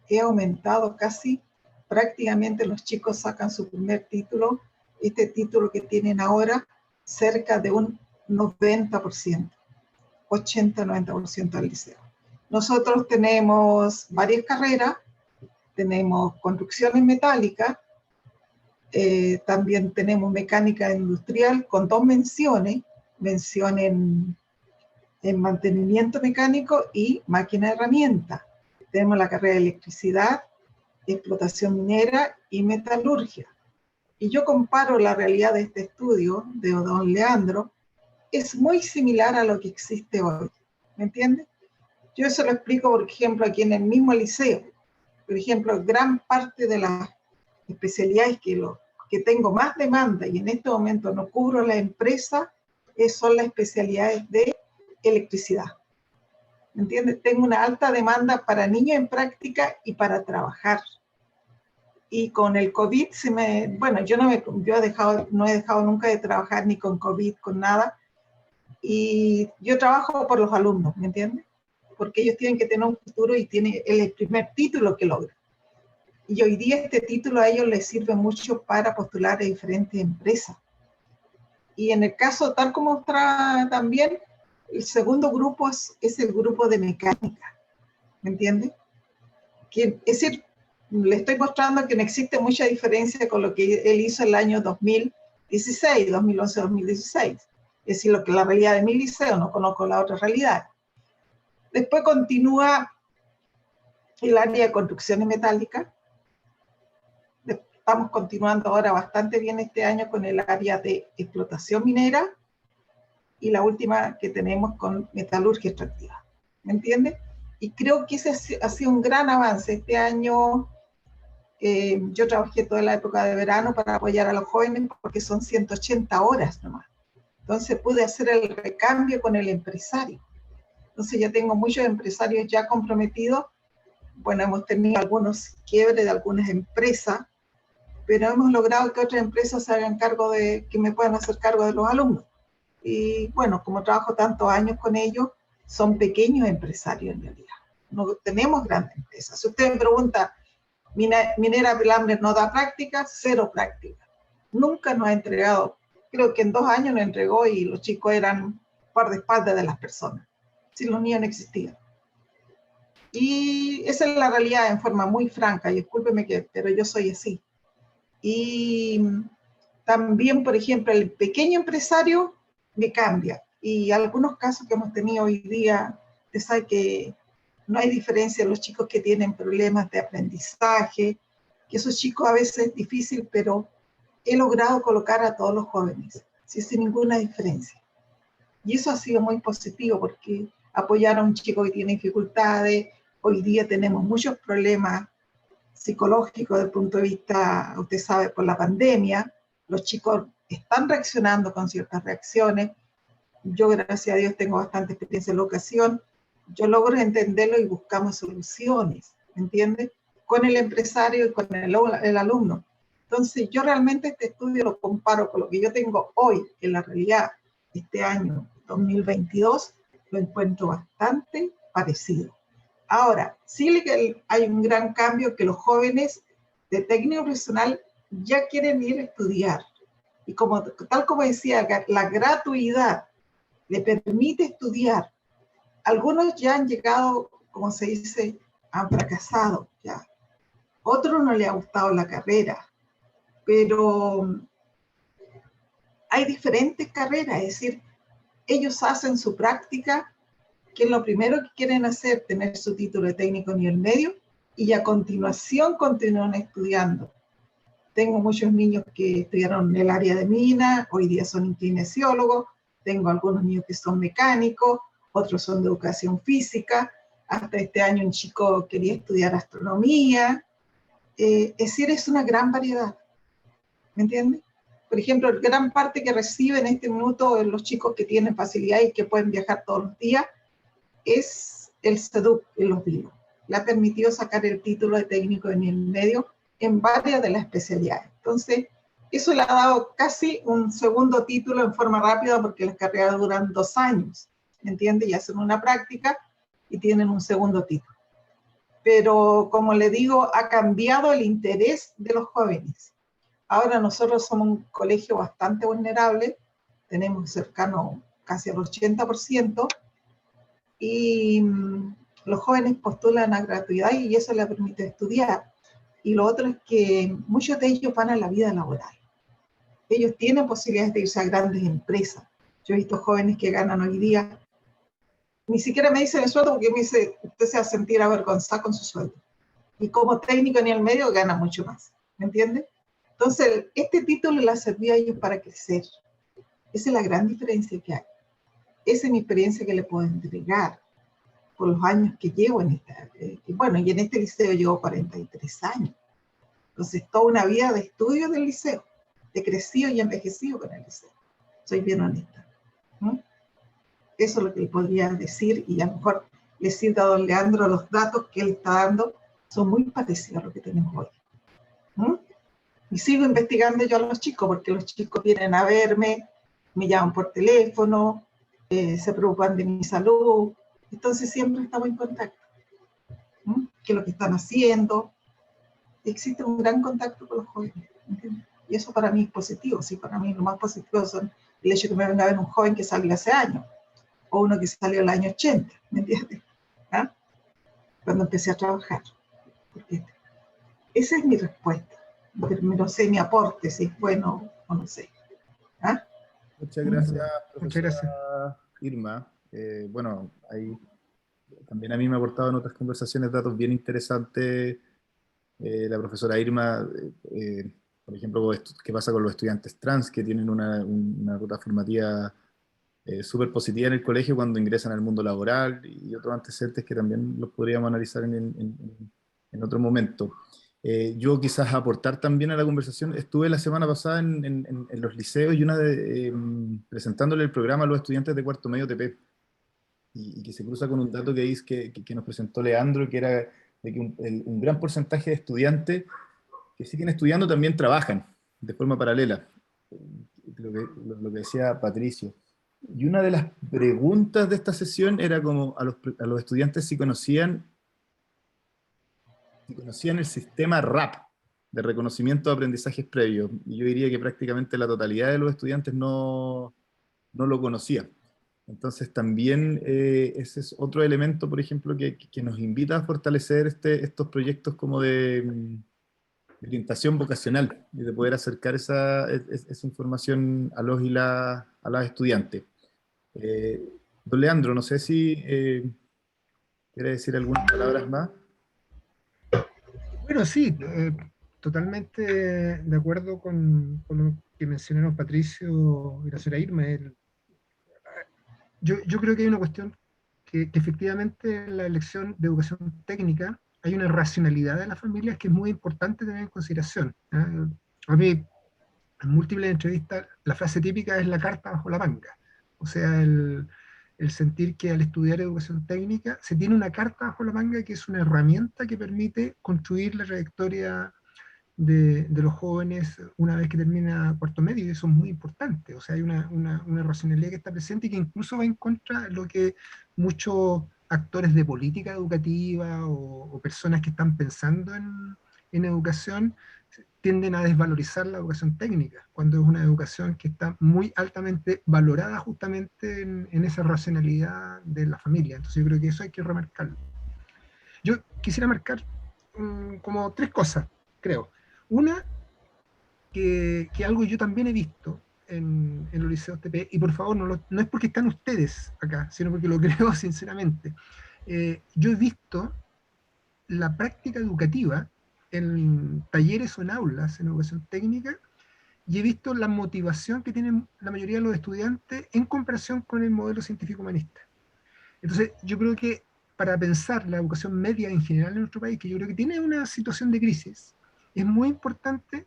he aumentado casi, prácticamente los chicos sacan su primer título, este título que tienen ahora, cerca de un 90%, 80-90% del liceo. Nosotros tenemos varias carreras, tenemos construcciones metálicas, también tenemos mecánica industrial con 2 menciones, mención en mantenimiento mecánico y máquina de herramienta. Tenemos la carrera de electricidad, explotación minera y metalurgia. Y yo comparo la realidad de este estudio de don Leandro, es muy similar a lo que existe hoy, ¿me entiendes? Yo eso lo explico, por ejemplo, aquí en el mismo liceo. Por ejemplo, gran parte de las especialidades que tengo más demanda y en este momento no cubro la empresa, son las especialidades de electricidad. ¿Me entiendes? Tengo una alta demanda para niños en práctica y para trabajar. Y con el COVID bueno, yo no he dejado nunca de trabajar ni con COVID, con nada. Y yo trabajo por los alumnos, ¿me entiendes? Porque ellos tienen que tener un futuro y tienen el primer título que logran. Y hoy día este título a ellos les sirve mucho para postular a diferentes empresas. Y en el caso, tal como también, el segundo grupo es el grupo de mecánica, ¿me entiendes? Es decir, le estoy mostrando que no existe mucha diferencia con lo que él hizo el año 2016, 2011-2016. Es decir, lo que la realidad de mi liceo, no conozco la otra realidad. Después continúa el área de construcciones metálicas. Estamos continuando ahora bastante bien este año con el área de explotación minera, y la última que tenemos con metalurgia extractiva, ¿me entiendes? Y creo que ese ha sido un gran avance. Este año yo trabajé toda la época de verano para apoyar a los jóvenes, porque son 180 horas nomás. Entonces pude hacer el recambio con el empresario. Entonces ya tengo muchos empresarios ya comprometidos. Bueno, hemos tenido algunos quiebres de algunas empresas, pero hemos logrado que otras empresas se hagan cargo que me puedan hacer cargo de los alumnos. Y bueno, como trabajo tantos años con ellos, son pequeños empresarios en realidad. No tenemos grandes empresas. Si usted me pregunta, Minera Pelambres no da práctica, 0 práctica. Nunca nos ha entregado, creo que en 2 años nos entregó, y los chicos eran guardaespaldas de las personas. Si los niños no existían. Y esa es la realidad en forma muy franca, y discúlpeme pero yo soy así. Y También, por ejemplo, el pequeño empresario me cambia. Y algunos casos que hemos tenido hoy día, usted sabe que no hay diferencia en los chicos que tienen problemas de aprendizaje, que esos chicos a veces es difícil, pero he logrado colocar a todos los jóvenes, sin ninguna diferencia. Y eso ha sido muy positivo porque apoyar a un chico que tiene dificultades, hoy día tenemos muchos problemas psicológicos desde el punto de vista, usted sabe, por la pandemia, los chicos están reaccionando con ciertas reacciones. Yo, gracias a Dios, tengo bastante experiencia en la educación. Yo logro entenderlo y buscamos soluciones, ¿me entiendes? Con el empresario y con el alumno. Entonces, yo realmente este estudio lo comparo con lo que yo tengo hoy, en la realidad, este año 2022, lo encuentro bastante parecido. Ahora, sí que hay un gran cambio que los jóvenes de técnico profesional ya quieren ir a estudiar. Y como, tal como decía, la gratuidad le permite estudiar. Algunos ya han llegado, como se dice, han fracasado ya. Otros no les ha gustado la carrera, pero hay diferentes carreras, es decir, ellos hacen su práctica, que es lo primero que quieren hacer, tener su título de técnico nivel medio, y a continuación continúan estudiando. Tengo muchos niños que estudiaron en el área de mina, hoy día son kinesiólogos, tengo algunos niños que son mecánicos, otros son de educación física, hasta este año un chico quería estudiar astronomía, es decir, es una gran variedad, ¿me entiendes? Por ejemplo, gran parte que reciben en este minuto los chicos que tienen facilidad y que pueden viajar todos los días, es el SEDUC en los vinos. Le ha permitido sacar el título de técnico de nivel medio en varias de las especialidades. Entonces, eso le ha dado casi un segundo título en forma rápida porque las carreras duran 2 años, ¿me entiendes? Y hacen una práctica y tienen un segundo título. Pero, como le digo, ha cambiado el interés de los jóvenes. Ahora nosotros somos un colegio bastante vulnerable, tenemos cercano casi al 80%, y los jóvenes postulan a gratuidad y eso les permite estudiar. Y lo otro es que muchos de ellos van a la vida laboral. Ellos tienen posibilidades de irse a grandes empresas. Yo he visto jóvenes que ganan hoy día, ni siquiera me dicen el sueldo porque me dice, usted se va a sentir avergonzado con su sueldo. Y como técnico en el medio gana mucho más, ¿me entiende? Entonces, este título les ha servido a ellos para crecer. Esa es la gran diferencia que hay. Esa es mi experiencia que le puedo entregar por los años que llevo en esta. Bueno, y en este liceo llevo 43 años. Entonces, toda una vida de estudio del liceo. He crecido y envejecido con el liceo. Soy bien honesta. ¿Mm? Eso es lo que le podría decir, y a lo mejor le siento a don Leandro los datos que él está dando, son muy parecidos a lo que tenemos hoy. ¿Mm? Y sigo investigando yo a los chicos, porque los chicos vienen a verme, me llaman por teléfono, se preocupan de mi salud, entonces siempre estamos en contacto. ¿Mm? ¿Qué es lo que están haciendo? Existe un gran contacto con los jóvenes, ¿entiendes? Y eso para mí es positivo. Sí, para mí lo más positivo son el hecho de que me venga a ver un joven que salió hace años, o uno que salió en el año 80, ¿me entiendes? ¿Ah? Cuando empecé a trabajar. Porque esa es mi respuesta. No sé mi aporte, si es bueno o no sé. ¿Ah? Muchas gracias, profesora Muchas gracias. Irma. Bueno, ahí también a mí me ha aportado en otras conversaciones datos bien interesantes. La profesora Irma, por ejemplo, qué pasa con los estudiantes trans que tienen una ruta formativa súper positiva en el colegio cuando ingresan al mundo laboral, y otros antecedentes que también los podríamos analizar en otro momento. Yo quizás aportar también a la conversación, estuve la semana pasada en los liceos y presentándole el programa a los estudiantes de cuarto medio TP, y que se cruza con un dato que nos presentó Leandro, que era de que un gran porcentaje de estudiantes que siguen estudiando también trabajan de forma paralela, lo que decía Patricio. Y una de las preguntas de esta sesión era como a los estudiantes si conocían el sistema RAP, de reconocimiento de aprendizajes previos. Y yo diría que prácticamente la totalidad de los estudiantes no lo conocía. Entonces también ese es otro elemento, por ejemplo, que nos invita a fortalecer estos proyectos como de orientación vocacional y de poder acercar esa información a los y a las estudiantes. Don Leandro, no sé si quiere decir algunas palabras más. Bueno, sí, totalmente de acuerdo con lo que mencionaron Patricio y la señora Irma. Yo creo que hay una cuestión que efectivamente en la elección de educación técnica hay una racionalidad de las familias que es muy importante tener en consideración. A mí, en múltiples entrevistas, la frase típica es la carta bajo la manga. O sea, el sentir que al estudiar educación técnica se tiene una carta bajo la manga que es una herramienta que permite construir la trayectoria de los jóvenes una vez que termina cuarto medio, y eso es muy importante. O sea, hay una racionalidad que está presente y que incluso va en contra de lo que muchos actores de política educativa o personas que están pensando en educación tienden a desvalorizar la educación técnica, cuando es una educación que está muy altamente valorada justamente en esa racionalidad de la familia. Entonces yo creo que eso hay que remarcarlo. Yo quisiera marcar como tres cosas, creo. Una, que algo yo también he visto en los liceos TP, y por favor, no es porque están ustedes acá, sino porque lo creo sinceramente. Yo he visto la práctica educativa en talleres o en aulas en educación técnica, y he visto la motivación que tienen la mayoría de los estudiantes en comparación con el modelo científico-humanista. Entonces, yo creo que para pensar la educación media en general en nuestro país, que yo creo que tiene una situación de crisis, es muy importante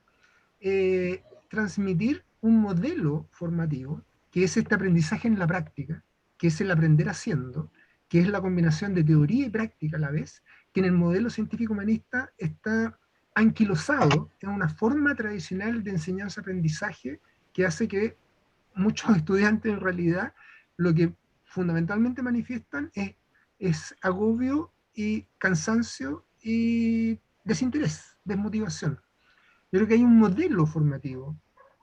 transmitir un modelo formativo, que es este aprendizaje en la práctica, que es el aprender haciendo, que es la combinación de teoría y práctica a la vez, que en el modelo científico-humanista está anquilosado en una forma tradicional de enseñanza-aprendizaje que hace que muchos estudiantes en realidad lo que fundamentalmente manifiestan es agobio y cansancio y desinterés, desmotivación. Yo creo que hay un modelo formativo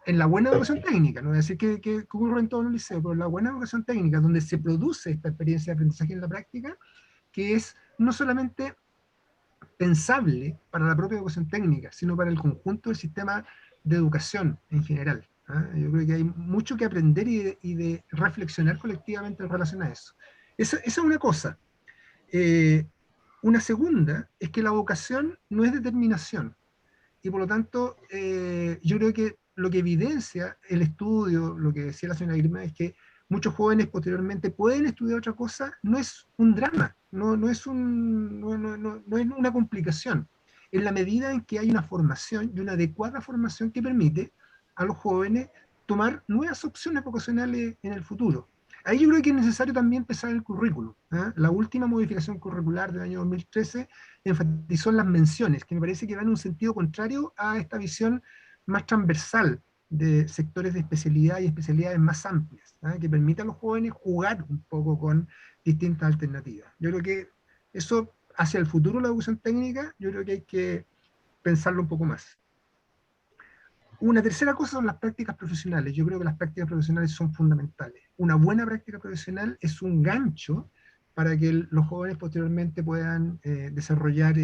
en la buena educación técnica, no voy a decir que ocurre en todos los liceos, pero en la buena educación técnica, donde se produce esta experiencia de aprendizaje en la práctica, que es no solamente pensable para la propia educación técnica, sino para el conjunto del sistema de educación en general. Yo creo que hay mucho que aprender y de reflexionar colectivamente en relación a eso. Esa es una cosa. Una segunda es que la vocación no es determinación, y por lo tanto yo creo que lo que evidencia el estudio, lo que decía la señora Grima, es que muchos jóvenes posteriormente pueden estudiar otra cosa. No es un drama, no es una complicación, en la medida en que hay una formación y una adecuada formación que permite a los jóvenes tomar nuevas opciones vocacionales en el futuro. Ahí yo creo que es necesario también pensar el currículum. La última modificación curricular del año 2013 enfatizó en las menciones, que me parece que van en un sentido contrario a esta visión más transversal de sectores de especialidad y especialidades más amplias, que permitan a los jóvenes jugar un poco con distintas alternativas. Yo creo que eso, hacia el futuro de la educación técnica, yo creo que hay que pensarlo un poco más. Una tercera cosa son las prácticas profesionales. Yo creo que las prácticas profesionales son fundamentales. Una buena práctica profesional es un gancho para que los jóvenes posteriormente puedan desarrollar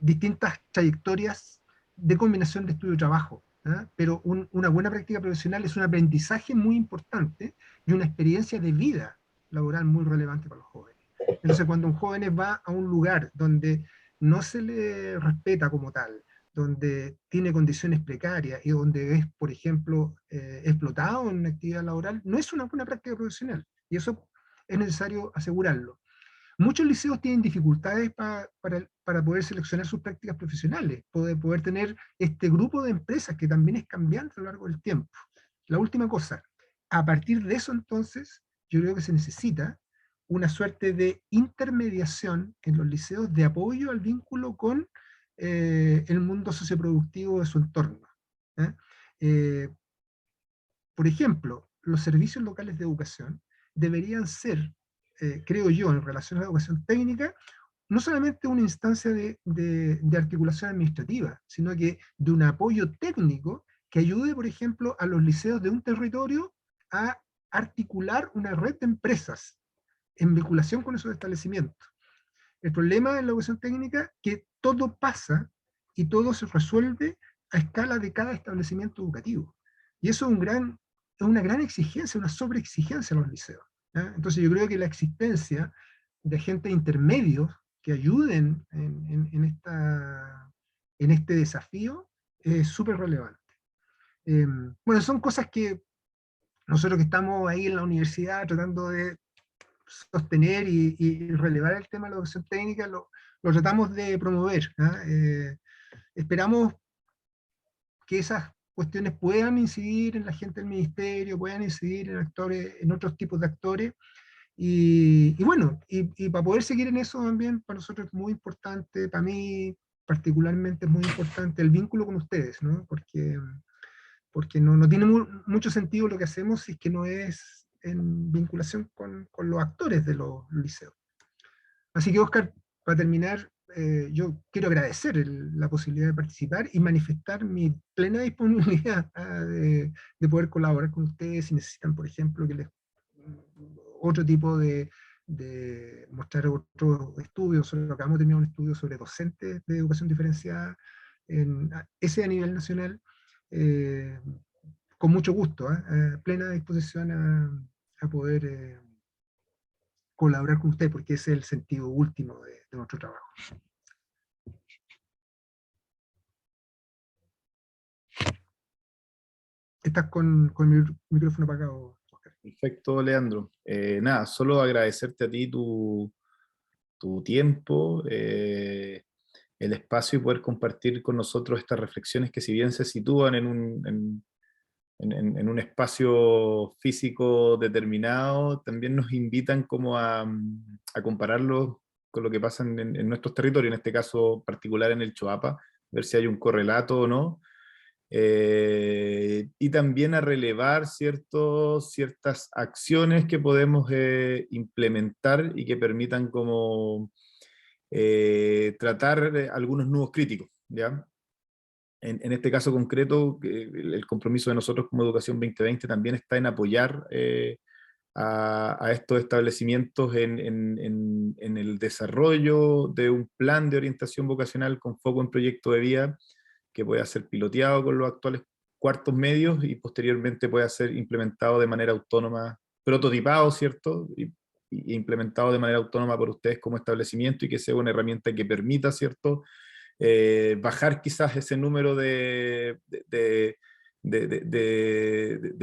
distintas trayectorias de combinación de estudio y trabajo. Pero una buena práctica profesional es un aprendizaje muy importante y una experiencia de vida laboral muy relevante para los jóvenes. Entonces, cuando un joven va a un lugar donde no se le respeta como tal, donde tiene condiciones precarias y donde es, por ejemplo, explotado en una actividad laboral, no es una buena práctica profesional, y eso es necesario asegurarlo. Muchos liceos tienen dificultades para poder seleccionar sus prácticas profesionales, poder tener este grupo de empresas que también es cambiante a lo largo del tiempo. La última cosa, a partir de eso entonces, yo creo que se necesita una suerte de intermediación en los liceos de apoyo al vínculo con el mundo socioproductivo de su entorno. Por ejemplo, los servicios locales de educación deberían ser, creo yo, en relación a la educación técnica, no solamente una instancia de articulación administrativa, sino que de un apoyo técnico que ayude, por ejemplo, a los liceos de un territorio a articular una red de empresas en vinculación con esos establecimientos. El problema en la educación técnica es que todo pasa y todo se resuelve a escala de cada establecimiento educativo. Y eso es una gran exigencia, una sobreexigencia en los liceos. ¿Ya? Entonces yo creo que la existencia de agentes intermedios que ayuden en este desafío es súper relevante. Bueno, son cosas que nosotros que estamos ahí en la universidad tratando de sostener y relevar el tema de la educación técnica, lo tratamos de promover. Esperamos que esas cuestiones puedan incidir en la gente del ministerio, puedan incidir en actores, en otros tipos de actores, y bueno, y para poder seguir en eso también, para nosotros es muy importante, para mí particularmente es muy importante el vínculo con ustedes, ¿no? Porque no tiene mucho sentido lo que hacemos si es que no es en vinculación con los actores de los liceos. Así que, Oscar, para terminar, yo quiero agradecer la posibilidad de participar y manifestar mi plena disponibilidad de poder colaborar con ustedes si necesitan, por ejemplo, que les otro tipo de mostrar otros estudios. Nosotros acabamos de terminar un estudio sobre docentes de educación diferenciada, ese a nivel nacional, con mucho gusto, plena disposición a poder colaborar con usted, porque ese es el sentido último de nuestro trabajo. Estás con el micrófono apagado, Oscar. Perfecto, Leandro. Nada, solo agradecerte a ti tu tiempo, el espacio y poder compartir con nosotros estas reflexiones que si bien se sitúan en un espacio físico determinado, también nos invitan como a compararlo con lo que pasa en nuestros territorios, en este caso particular en el Choapa, ver si hay un correlato o no, y también a relevar ciertas acciones que podemos implementar y que permitan como tratar algunos nudos críticos, ¿ya? En este caso concreto, el compromiso de nosotros como Educación 2020 también está en apoyar a estos establecimientos en el desarrollo de un plan de orientación vocacional con foco en proyecto de vida que pueda ser piloteado con los actuales cuartos medios y posteriormente pueda ser implementado de manera autónoma, prototipado, ¿cierto? Y implementado de manera autónoma por ustedes como establecimiento y que sea una herramienta que permita, ¿cierto? Bajar quizás ese número de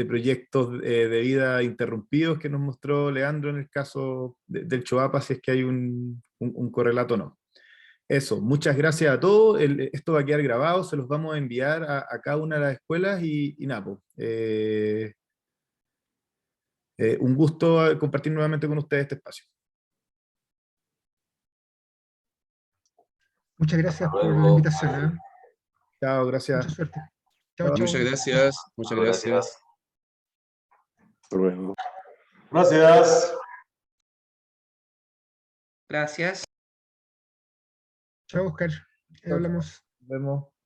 proyectos de vida interrumpidos que nos mostró Leandro en el caso del Choapa, si es que hay un correlato o no. Eso, muchas gracias a todos. Esto va a quedar grabado, se los vamos a enviar a cada una de las escuelas y nada, pues, un gusto compartir nuevamente con ustedes este espacio. Muchas gracias por la invitación. Chao, gracias. Mucha suerte. Chao, chao. Muchas gracias. Muchas gracias. Hasta luego. Gracias. Gracias. Chao, Oscar. Hablamos. Nos vemos.